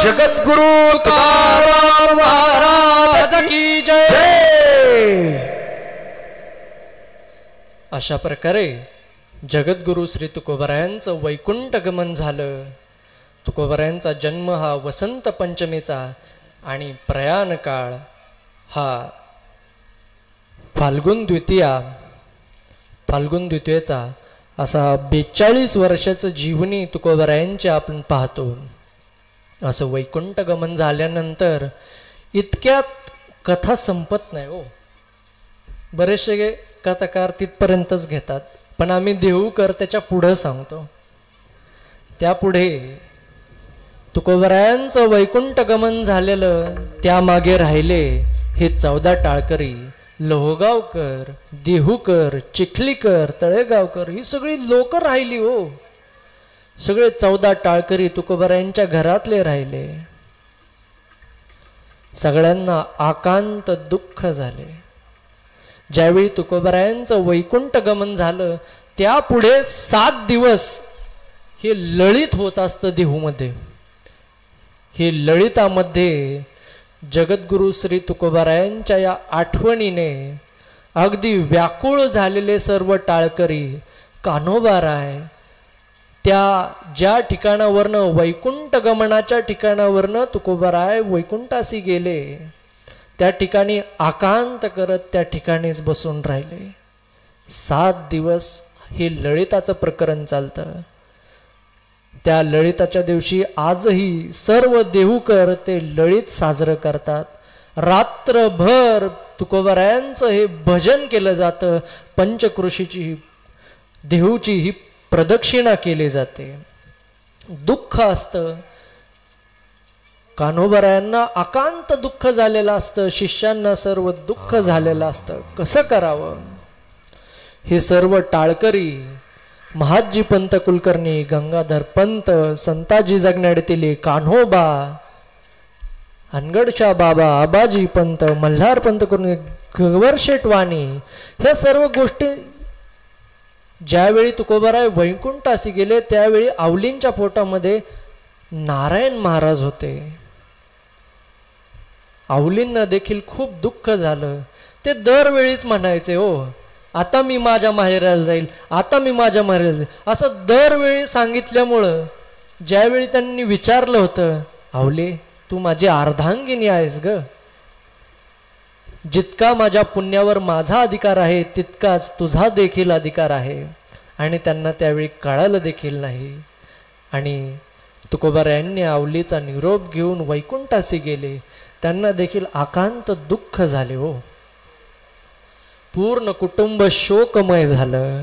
जगद्गुरु तुकाराम महाराज की जय. अशा प्रकारे जगद्गुरु श्री तुकोबरायांचं वैकुंठ गमन झालं. तुकोबरायांचा जन्म हा वसंत पंचमीचा आणि प्रयाण काळ हा फाल्गुन द्वितीयेचा असा 42 वर्षाचं जीवनी तुकोबरायांचे आपण पाहतो. असं वैकुंठ गमन झाल्यानंतर इतक्यात कथा संपत नाही हो. बरेचसे कथाकार तिथपर्यंतच घेतात, पण आम्ही देहूकर त्याच्या पुढं सांगतो. त्यापुढे तुकोबरायांचं वैकुंठ गमन झालेलं, त्यामागे राहिले हे 14 टाळकरी, लोहगावकर, देहूकर, चिखलीकर, तळेगावकर ही सगळी लोक राहिली हो. सगळे 14 टाळकरी तुकोबरायांच्या घरातले राहिले. सगळ्यांना आकांत दुःख झाले. ज्यावेळी तुकोबरायांचं वैकुंठ गमन झालं त्यापुढे 7 दिवस हे लळित होत असतं देहूमध्ये. हे लळितामध्ये जगद्गुरु श्री तुकोबरायांच्या या आठवणीने अगदी व्याकुळ झालेले सर्व टाळकरी, कान्होबाराय त्या ज्या ठिकाणावरनं वैकुंठ गमनाच्या ठिकाणावरनं तुकोबराय वैकुंठासी गेले त्या ठिकाणी आकांत करत त्या ठिकाणीच बसून राहिले. 7 दिवस हे लळिताचं प्रकरण चालतं. त्या लळिताच्या दिवशी आजही सर्व देहूकर ते लळित साजरं करतात. रात्रभर तुकोबरायांचं हे भजन केलं जातं. पंचकृषीची देहूची ही प्रदक्षिणा केली जाते. दुःख असतं. कान्होबरायांना आकांत दुःख झालेलं असतं. शिष्यांना सर्व दुःख झालेलं असतं. कसं करावं? हे सर्व टाळकरी महाजी पंत कुलकर्णी, गंगाधर पंत, संताजी जगण्याडतील कान्होबा, अनगडशा बाबा, आबाजी पंत, मल्हार पंत कुलकर्णी, गवर शेटवाणी, ह्या सर्व गोष्टी ज्यावेळी तुकोबराय वैकुंठासी गेले त्यावेळी आवलींच्या पोटामध्ये नारायण महाराज होते. आवलींना देखील खूप दुःख झालं. ते दरवेळीच म्हणायचे, हो आता मी माझ्या माहेराला जाईल, आता मी माझ्या माहेराला जाईल, असं दरवेळी सांगितल्यामुळं ज्यावेळी त्यांनी विचारलं होतं, आवले तू माझी अर्धांगिनी आहेस ग, जितका माझ्या पुण्यावर माझा अधिकार आहे तितकाच तुझा देखील अधिकार आहे. आणि त्यांना त्यावेळी कळालं देखील नाही. आणि तुकोबरायांनी आवलीचा निरोप घेऊन वैकुंठासी गेले. त्यांना देखील आकांत दुःख झाले हो. पूर्ण कुटुंब शोकमय झालं.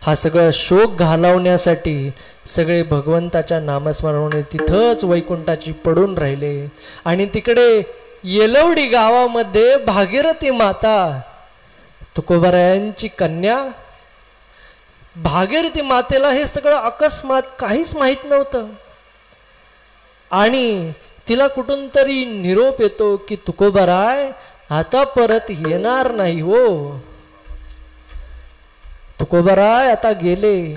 हा सगळा शोक घालवण्यासाठी सगळे भगवंताच्या नामस्मरणाने तिथंच वैकुंठाची पडून राहिले. आणि तिकडे येलवडी गावामध्ये भागीरथी माता, तुकोबरायांची कन्या, भागीरथी मातेला हे सगळं अकस्मात काहीच माहित नव्हतं. आणि तिला कुठून तरी निरोप येतो की तुकोबराय आता परत येणार नाही हो. तुकोबराय आता गेले.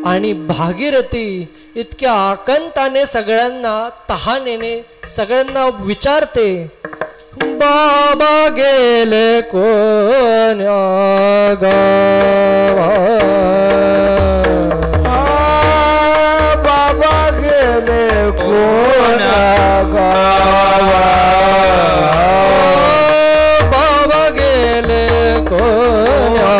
आणि भागीरथी इतक्या आकंताने सगळ्यांना, तहानेने सगळ्यांना विचारते, बाबा गेले कोण्या गावा, बाबा गेले कोण्या गावा, बाबा गेले कोण्या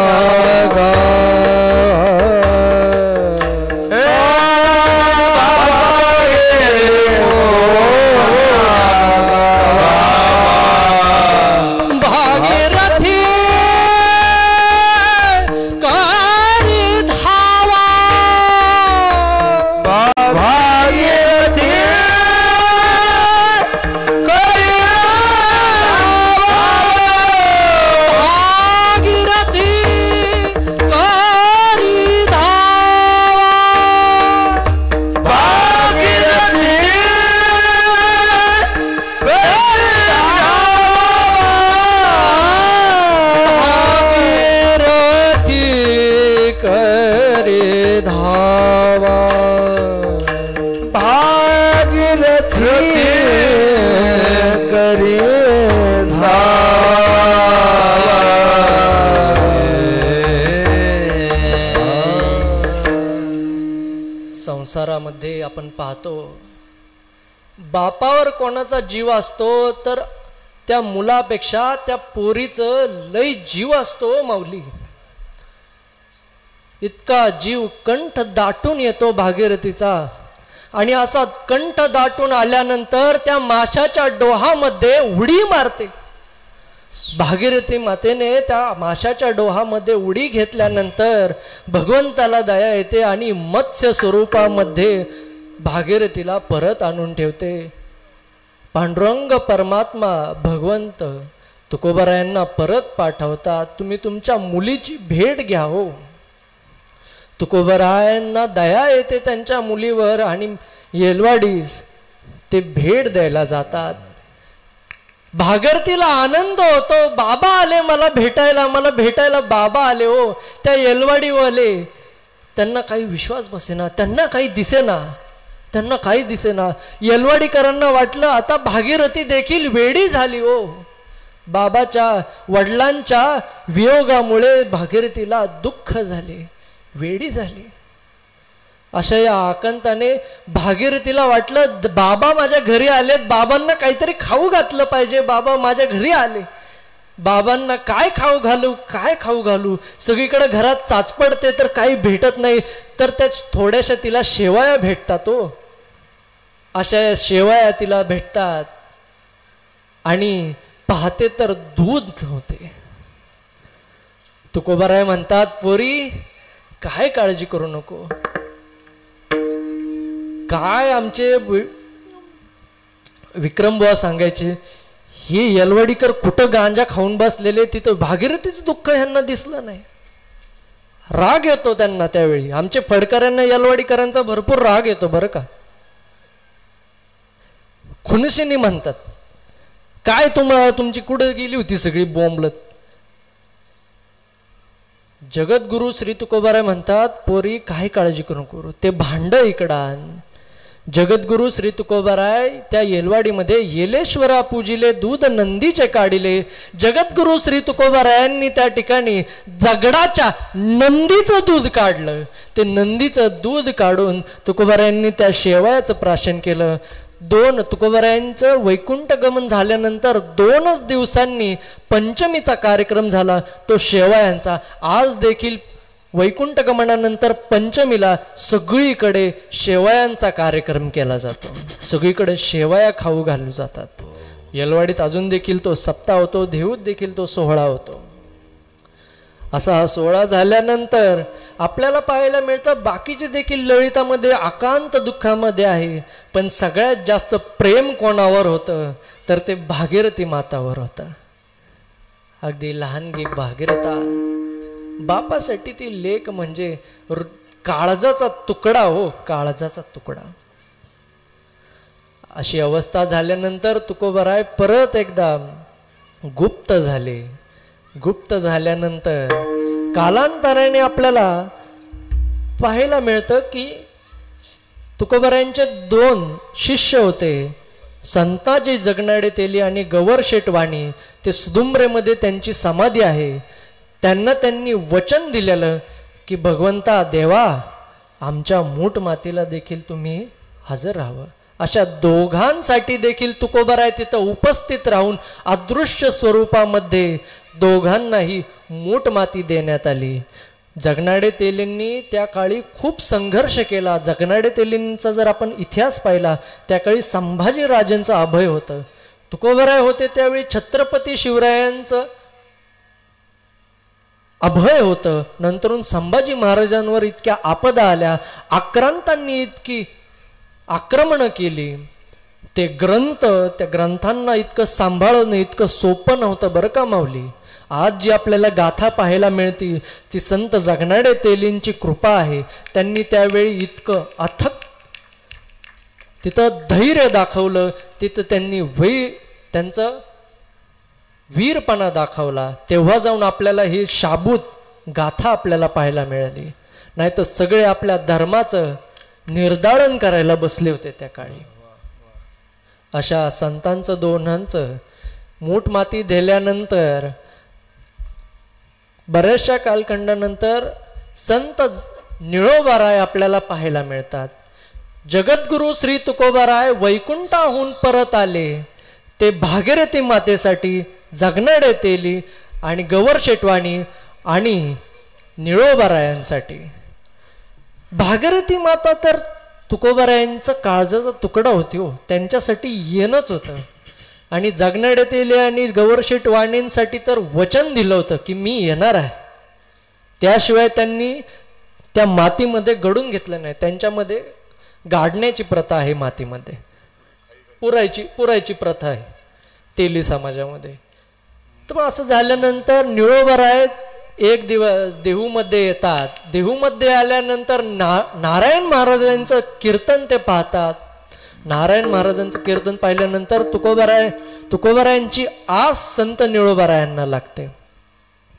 संसारामध्ये आपण पाहतो, बापावर कोणाचा जीव असतो तर त्या मुलापेक्षा त्या पोरीचं लय जीव असतो माऊली. इतका जीव कंठ दाटून येतो भागीरथीचा. आणि असा कंठ दाटून आल्यानंतर त्या माशाच्या डोहामध्ये उडी मारते. भागीरथी मातेने त्या माशाच्या डोहामध्ये उडी घेतल्यानंतर भगवंताला दया येते आणि मत्स्य स्वरूपामध्ये भागीरथीला परत आणून ठेवते. पांडुरंग परमात्मा भगवंत तुकोबारायांना परत पाठवतात, तुम्ही तुमच्या मुलीची भेट घ्या हो. तुकोबारायांना दया येते त्यांच्या मुलीवर आणि येलवाडीस ते भेट द्यायला जातात. भागीरथीला आनंद होतो, बाबा आले मला भेटायला बाबा आले हो. त्या येलवाडीवाले त्यांना काही विश्वास बसेना, त्यांना काही दिसेना. येलवाडीकरांना वाटलं आता भागीरथी देखील वेडी झाली हो. बाबाच्या वडिलांच्या वियोगामुळे भागीरथीला दुःख झाले, वेडी झाली. अशा या आकंताने भागीरथीला वाटलं बाबा माझ्या घरी आलेत, बाबांना काहीतरी खाऊ घातलं पाहिजे. बाबा माझ्या घरी आले, बाबांना काय खाऊ घालू. सगळीकडे घरात चाचपडते तर काही भेटत नाही, तर त्या थोड्याशा तिला शेवया भेटतात हो. अशा या शेवया तिला भेटतात आणि पाहते तर दूध होते. तुकोबाराय म्हणतात, पोरी काय काळजी करू नको. काय आमचे विक्रमबुवा सांगायचे, हे येलवाडीकर कुठं गांजा खाऊन बसलेले, तिथं भागीरथीच दुःख ह्यांना दिसलं नाही. राग येतो त्यांना त्यावेळी. आमचे फडकऱ्यांना येलवाडीकरांचा भरपूर राग येतो बरं का. खुनशिनी म्हणतात, काय तुमची कुठं गेली होती सगळी बोंबलत. जगद्गुरु श्री तुकोबाराय म्हणतात, पोरी काय काळजी करू नको, ते भांड इकडान. जगद्गुरु श्री तुकोबाराय त्या येलवाडीमध्ये येलेश्वरा पूजिले दूध नंदीचे काढिले. जगद्गुरु श्री तुकोबारायांनी त्या ठिकाणी दगडाच्या नंदीचं दूध काढलं. ते नंदीचं दूध काढून तुकोबारायांनी त्या शेवयाचं प्राशन केलं. तुकोबारायांचं वैकुंठ गमन झाल्यानंतर 2च दिवसांनी पंचमीचा कार्यक्रम झाला, तो शेवयांचा. आज देखील वैकुंठ गमनानंतर पंचमीला सगळीकडे शेवयांचा कार्यक्रम केला जातो. सगळीकडे शेवया खाऊ घालू जातात. येलवाडीत अजून देखील तो सप्ताह होतो, देहूत देखील तो सोहळा होतो. असा हा सोहळा झाल्यानंतर आपल्याला पाहायला मिळतं बाकीचे देखील ललितामध्ये आकांत दुःखामध्ये आहे, पण सगळ्यात जास्त प्रेम कोणावर होतं तर ते भागीरथी मातावर होतं. अगदी लहानगी भागीरथा, बापासाठी ती लेक म्हणजे काळजाचा तुकडा हो, काळजाचा तुकडा. अशी अवस्था झाल्यानंतर तुकोबाराय परत एकदा गुप्त झाले. गुप्त झाल्यानंतर कालांतराने आपल्याला पाहायला मिळतं की तुकोबारायांचे 2 शिष्य होते, संताजी जगनाडे तेली आणि गवरशेठ वाणी. ते सुदुंबरेमध्ये त्यांची समाधी आहे. त्यांनी वचन दिलेलं की भगवंता देवा, आमच्या मूठ मातीला देखील तुम्ही हजर राहावं. अशा दोघांसाठी देखील तुकोबाराय तिथं उपस्थित राहून अदृश्य स्वरूपामध्ये दोघांनाही मूठ माती देण्यात आली. जगनाडे तेलींनी त्या काळी खूप संघर्ष केला. जगनाडे तेलींचा जर आपण इतिहास पाहिला, त्या काळी संभाजी राजांचं अभय होतं. तुकोबाराय होते त्यावेळी छत्रपती शिवरायांचं अभय होतं. नंतरून संभाजी महाराजांवर इतक्या आपदा आल्या, आक्रांतांनी इतकी आक्रमणं केली. त्या ग्रंथांना इतकं सांभाळणं इतकं सोपं नव्हतं बरं का माऊली. आज जी आपल्याला गाथा पाहायला मिळते ती संत जगनाडे तेलींची कृपा आहे. त्यांनी त्यावेळी इतकं अथक तिथं धैर्य दाखवलं, तिथं त्यांनी त्यांचं वीरपणा दाखवला. तेव्हा जाऊन आपल्याला ही शाबूत गाथा आपल्याला पाहायला मिळाली. नाही तर सगळे आपल्या धर्माचं निर्दाळन करायला बसले होते त्या काळी. अशा संतांचं दोन्हांचं मूठ माती दिल्यानंतर बऱ्याचशा कालखंडानंतर संत निळोबाराय आपल्याला पाहायला मिळतात. जगद्गुरु श्री तुकोबाराय वैकुंठाहून परत आले ते भागीरथी मातेसाठी जगणाडे तेली आणि गवर शेटवाणी आणि निळोबारायांसाठी. भागीरथी माता तर तुकोबारायांचं काळजाचा तुकडा होती हो, त्यांच्यासाठी येणंच होतं. आणि जगणाडे तेली आणि गवर शेटवाणींसाठी तर वचन दिलं होतं की मी येणार आहे. त्याशिवाय त्यांनी त्या मातीमध्ये गडून घेतलं नाही. त्यांच्यामध्ये गाडण्याची प्रथा आहे, मातीमध्ये पुरायची प्रथा आहे तेली समाजामध्ये. तर मग असं झाल्यानंतर निळोबाराय एक दिवस देहूमध्ये येतात. देहूमध्ये आल्यानंतर नारायण महाराजांचं कीर्तन ते पाहतात. नारायण महाराजांचं कीर्तन पाहिल्यानंतर तुकोबारायांची आस संत निळोबारायांना लागते.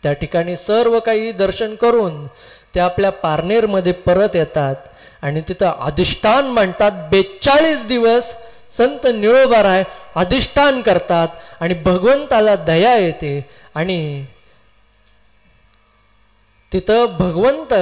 त्या ठिकाणी सर्व काही दर्शन करून ते आपल्या पारनेरमध्ये परत येतात आणि तिथं अधिष्ठान मांडतात. 42 दिवस संत निळोबाराय अधिष्ठान करतात आणि भगवंताला दया येते आणि तिथं भगवंत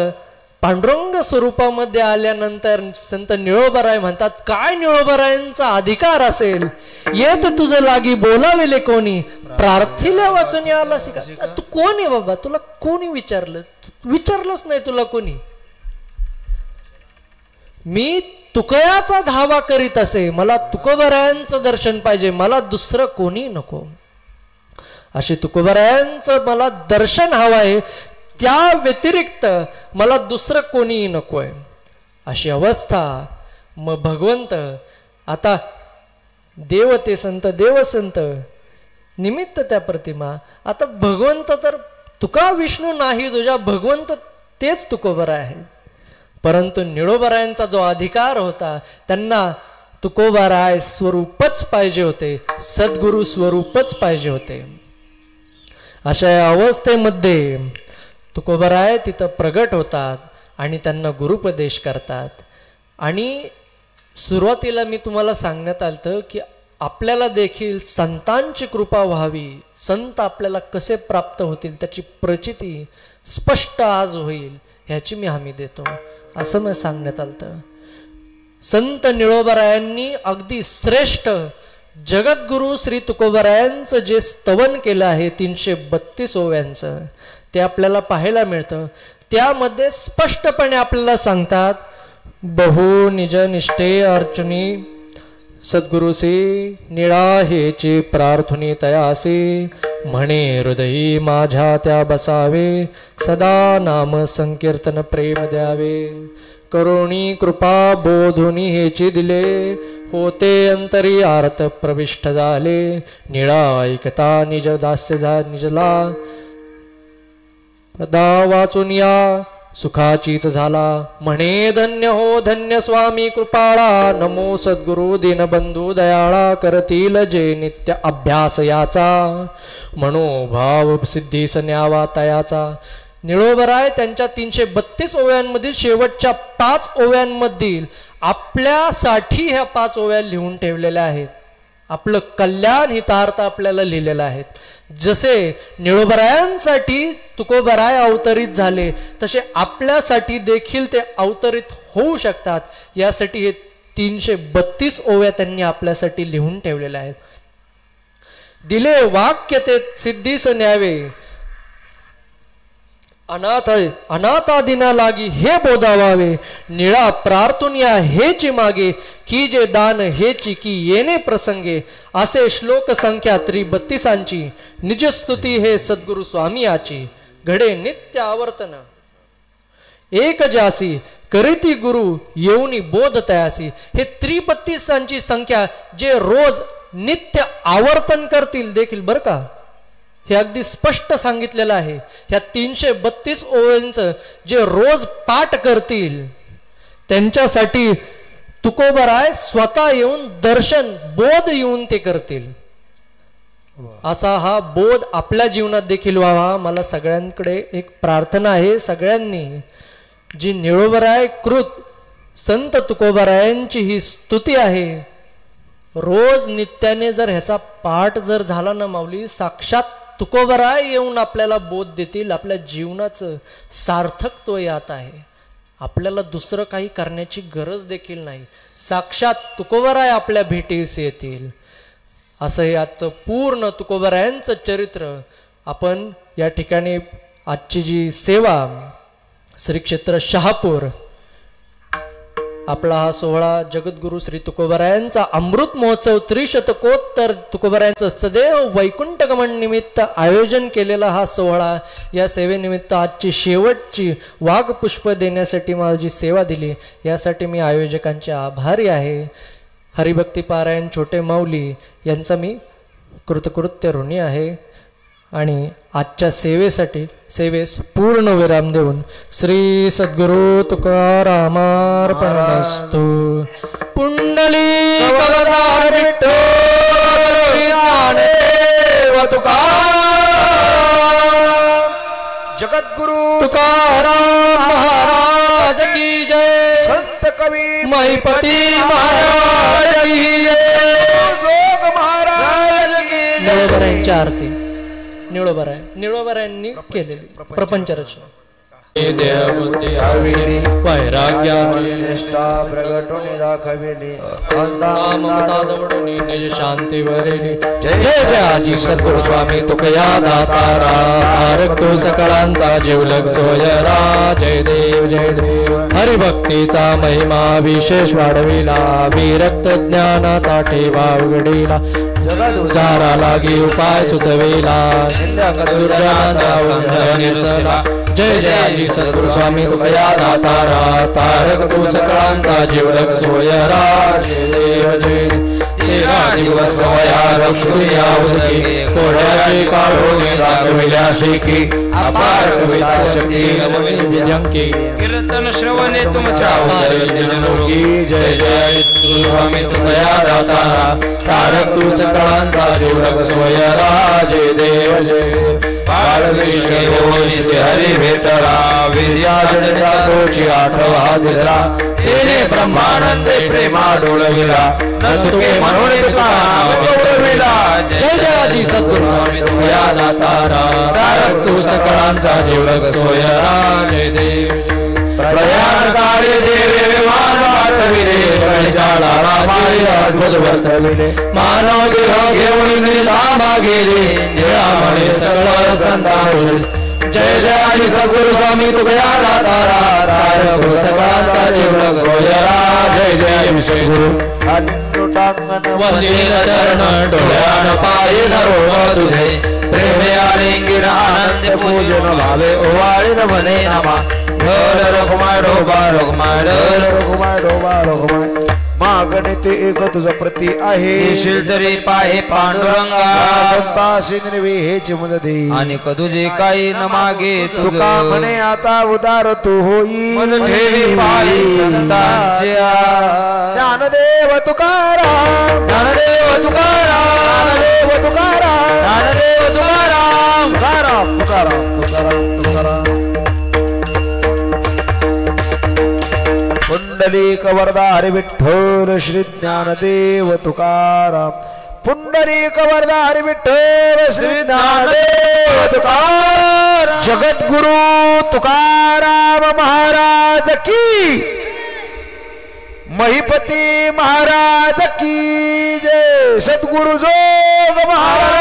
पांडुरंग स्वरूपामध्ये आल्यानंतर संत निळोबाराय म्हणतात, काय निळोबारायांचा अधिकार असेल, येत तुझं लागी बोलावेले कोणी, प्रार्थिल्या वाचून आला शिका. तू कोण आहे बाबा, तुला कोणी विचारलंच नाही तुला कोणी. मी तुकयाचा धावा करीत असे, मला तुकोबारायांचं दर्शन पाहिजे, मला दुसरं कोणी नको. असे तुकोबारायांचं मला दर्शन हवं आहे, त्या व्यतिरिक्त मला दुसरं कोणीही नकोय. अशी अवस्था. मग भगवंत आता देवते संत देवसंत निमित्त त्या प्रतिमा. आता भगवंत तर तुका विष्णू नाही तुझ्या, भगवंत तेच तुकोबाराय आहे. परंतु निळोबारायांचा जो अधिकार होता, त्यांना तुकोबाराय स्वरूपच पाहिजे होते, सद्गुरु स्वरूपच पाहिजे होते. अशा अवस्थेमध्ये तुकोबाराय तिथं प्रगट होतात आणि त्यांना गुरुपदेश करतात. आणि सुरुवातीला मी तुम्हाला सांगण्यात आलं की आपल्याला देखील संतांची कृपा व्हावी, संत आपल्याला कसे प्राप्त होतील त्याची प्रचिती स्पष्ट आज होईल, ह्याची मी हमी देतो, असं मी सांगण्यात आलं. संत निळोबारायांनी अगदी श्रेष्ठ जगद्गुरु श्री तुकोबारायांचं जे स्तवन केलं आहे 332 ओव्यांचं, ते आपल्याला पाहायला मिळतं. त्यामध्ये स्पष्टपणे आपल्याला सांगतात, बहु निज निष्ठे अर्चुनी सद्गुरुसी निळा हेची प्रार्थुनी तयासी, म्हणे हृदयी माझ्या त्या बसावे, सदा नाम संकीर्तन प्रेम द्यावे. करुणी कृपा बोधुनी हेची दिले, होते अंतरी आर्त प्रविष्ट झाले. निळा ऐकता निज दास्य निजला, पदा वाचून या सुखाचीच झाला. म्हणे धन्य हो धन्य स्वामी कृपाळा, नमो सद्गुरु दीनबंधू दयाळा. करतील जे नित्य अभ्यास याचा, मनोभाव सिद्धीस न्यावा तयाचा. निळोबाराय त्यांच्या 332 ओव्यांमधील शेवटच्या 5 ओव्यांमधील आपल्यासाठी ह्या 5 ओव्या लिहून ठेवलेल्या आहेत. आपलं कल्याण हितार्थ आपल्याला लिहिलेलं आहेत. जसे निळोबारायांसाठी तुकोबाराय अवतरित झाले, तसे आपल्यासाठी देखील ते अवतरित होऊ शकतात. यासाठी हे 332 ओव्या त्यांनी आपल्यासाठी लिहून ठेवलेल्या आहेत. दिले वाक्य ते सिद्धीस न्यावे, अनाथादिना लागी हे बोधावावे. निळा प्रार्थून या हेची मागे, की जे दान हेची की येणे प्रसंगे. असे श्लोक संख्या 32 निजस्तुती हे सद्गुरु स्वामी याची. घडे नित्य आवर्तन एक जासी, करीती गुरु येऊनी बोध तयासी. हे 33 संख्या जे रोज नित्य आवर्तन करतील देखील, बरं का, हे अगदी स्पष्ट सांगितलेलं आहे. ह्या 332 ओव्यांचं जे रोज पाठ करतील त्यांच्यासाठी तुकोबाराय स्वतः येऊन दर्शन बोध येऊन ते करतील. असा हा बोध आपल्या जीवनात देखील व्हावा. मला सगळ्यांकडे एक प्रार्थना आहे, सगळ्यांनी जी निळोबाराय कृत संत तुकोबारायांची ही स्तुती आहे, रोज नित्याने जर ह्याचा पाठ जर झाला ना माऊली, साक्षात तुकोबाराय येऊन आपल्याला बोध देतील. आपल्या जीवनाचं सार्थक तो यात आहे. आपल्याला दुसरं काही करण्याची गरज देखील नाही. साक्षात तुकोबराय आपल्या भेटीस येतील. असं हे आजचं पूर्ण तुकोबरायांचं चरित्र आपण या ठिकाणी आजची जी सेवा श्री क्षेत्र शहापूर आपला हा सोहळा जगद्गुरु श्री तुकोबरायांचा अमृत महोत्सव त्रिशतकोत्तर तुकोबरायांचं सदैव वैकुंठ गमन निमित्त आयोजन केलेला हा सोहळा, या सेवेनिमित्त आजची शेवटची वाघपुष्प देण्यासाठी मला जी सेवा दिली यासाठी मी आयोजकांचे आभारी आहे. हरिभक्ती पारायण छोटे माऊली यांचा मी कृतकृत्य ऋणी आहे. आणि आजच्या सेवेस पूर्ण विराम देऊन श्री सद्गुरु तुकारामार्पणमस्तु. पुंडलिक वरदार विठ्ठल ज्ञानदेव तुकाराम. जगद्गुरु तुकाराम महाराज की जय. संत कवी महिपती महाराज की जय. जोग महाराज की जय. निळोबरायांची आरती निळोबरायांनी केलेली प्रपंच रचना. देहबुद्धी हवेली वैराग्याची निष्ठा प्रगटून दाखविली. ममता दवडून निज शांती वरेली. जय जय आजी सद्गुरु स्वामी तुकया दातारा. तारक तो सकळांचा जीवलग सोयरा. जय देव जय देव. हरिभक्तीचा महिमा विशेष वाढविला. विरक्त ज्ञानाचा ठेवा उघडीला. जगद उजारा लागी उपाय सुचविला. निरसला. जय जय आजी सद्गुरु स्वामी तुकया दातारा. तारक तू सकळांचा जीवलग सोयरा. जय देव जय. तेरा दिवस वया रक्षुया उदकी. कोड्याची काढून दाखविल्या शिकी. अपार कविता शक्ती नवनिजंकी. कीर्तन श्रवणे तुमच्या जनलोकी. जय जय सद्गुरु स्वामी तुकया दातारा. तारक तू सकळांचा जीवलग सोयरा. जय देव जय. हरी भेटला. विद्याजनता तोची आठवा दिला. तेने ब्रह्मानंदे प्रेमा डोळविला. तुके म्हणून तुका. जय जय आजी सद्गुरु स्वामी तुकया दातारा. तारक तू सकळांचा जीवलग सोयरा. जय देव प्रयाणकाळी देवे विमान वाटविले. प्रजाळाला मारी अद्भुत वर्तविले. मानव देह घेऊन निलामा गेले. निळामणे सगळ संतांचे. जय जय आजी सद्गुरु स्वामी तुकया दातारा. तारक तू सकळांचा जीवलग सोयरा. जय जय सद्गुरु. वंदिन चरण डोळ्यान पायन रोग तुझे. प्रेमे आलिंगन आनंद पूजन भावे. ओवाळीन म्हणे नामा. ढोल रघुमाय डोबा रघुमाय. ढोल रघुमाय डोबा रघुमाय. मागणे एक तुझ प्रती आहे. तरी पाहे पांडुरंगा. संतासी निर्विहेची मुदती. आणि तुझे काही न मागे तुका म्हणे आता उदार तू होई. ठेवी पायी संतांच्या. ज्ञानदेव तुकाराम. ज्ञानदेव तुकाराम. ज्ञानदेव तुकाराम. ज्ञानदेव तुकाराम. तुकाराम तुकाराम तुकाराम तुकाराम. पुंडलिक वरदा हरी विठ्ठल श्री ज्ञानदेव तुकाराम. पुंडलिक वरदा हरी विठ्ठल श्री ज्ञानदेव तुकाराम. जगद्गुरु तुकाराम महाराज की. महिपती महाराज की जय. सद्गुरु जोग महाराज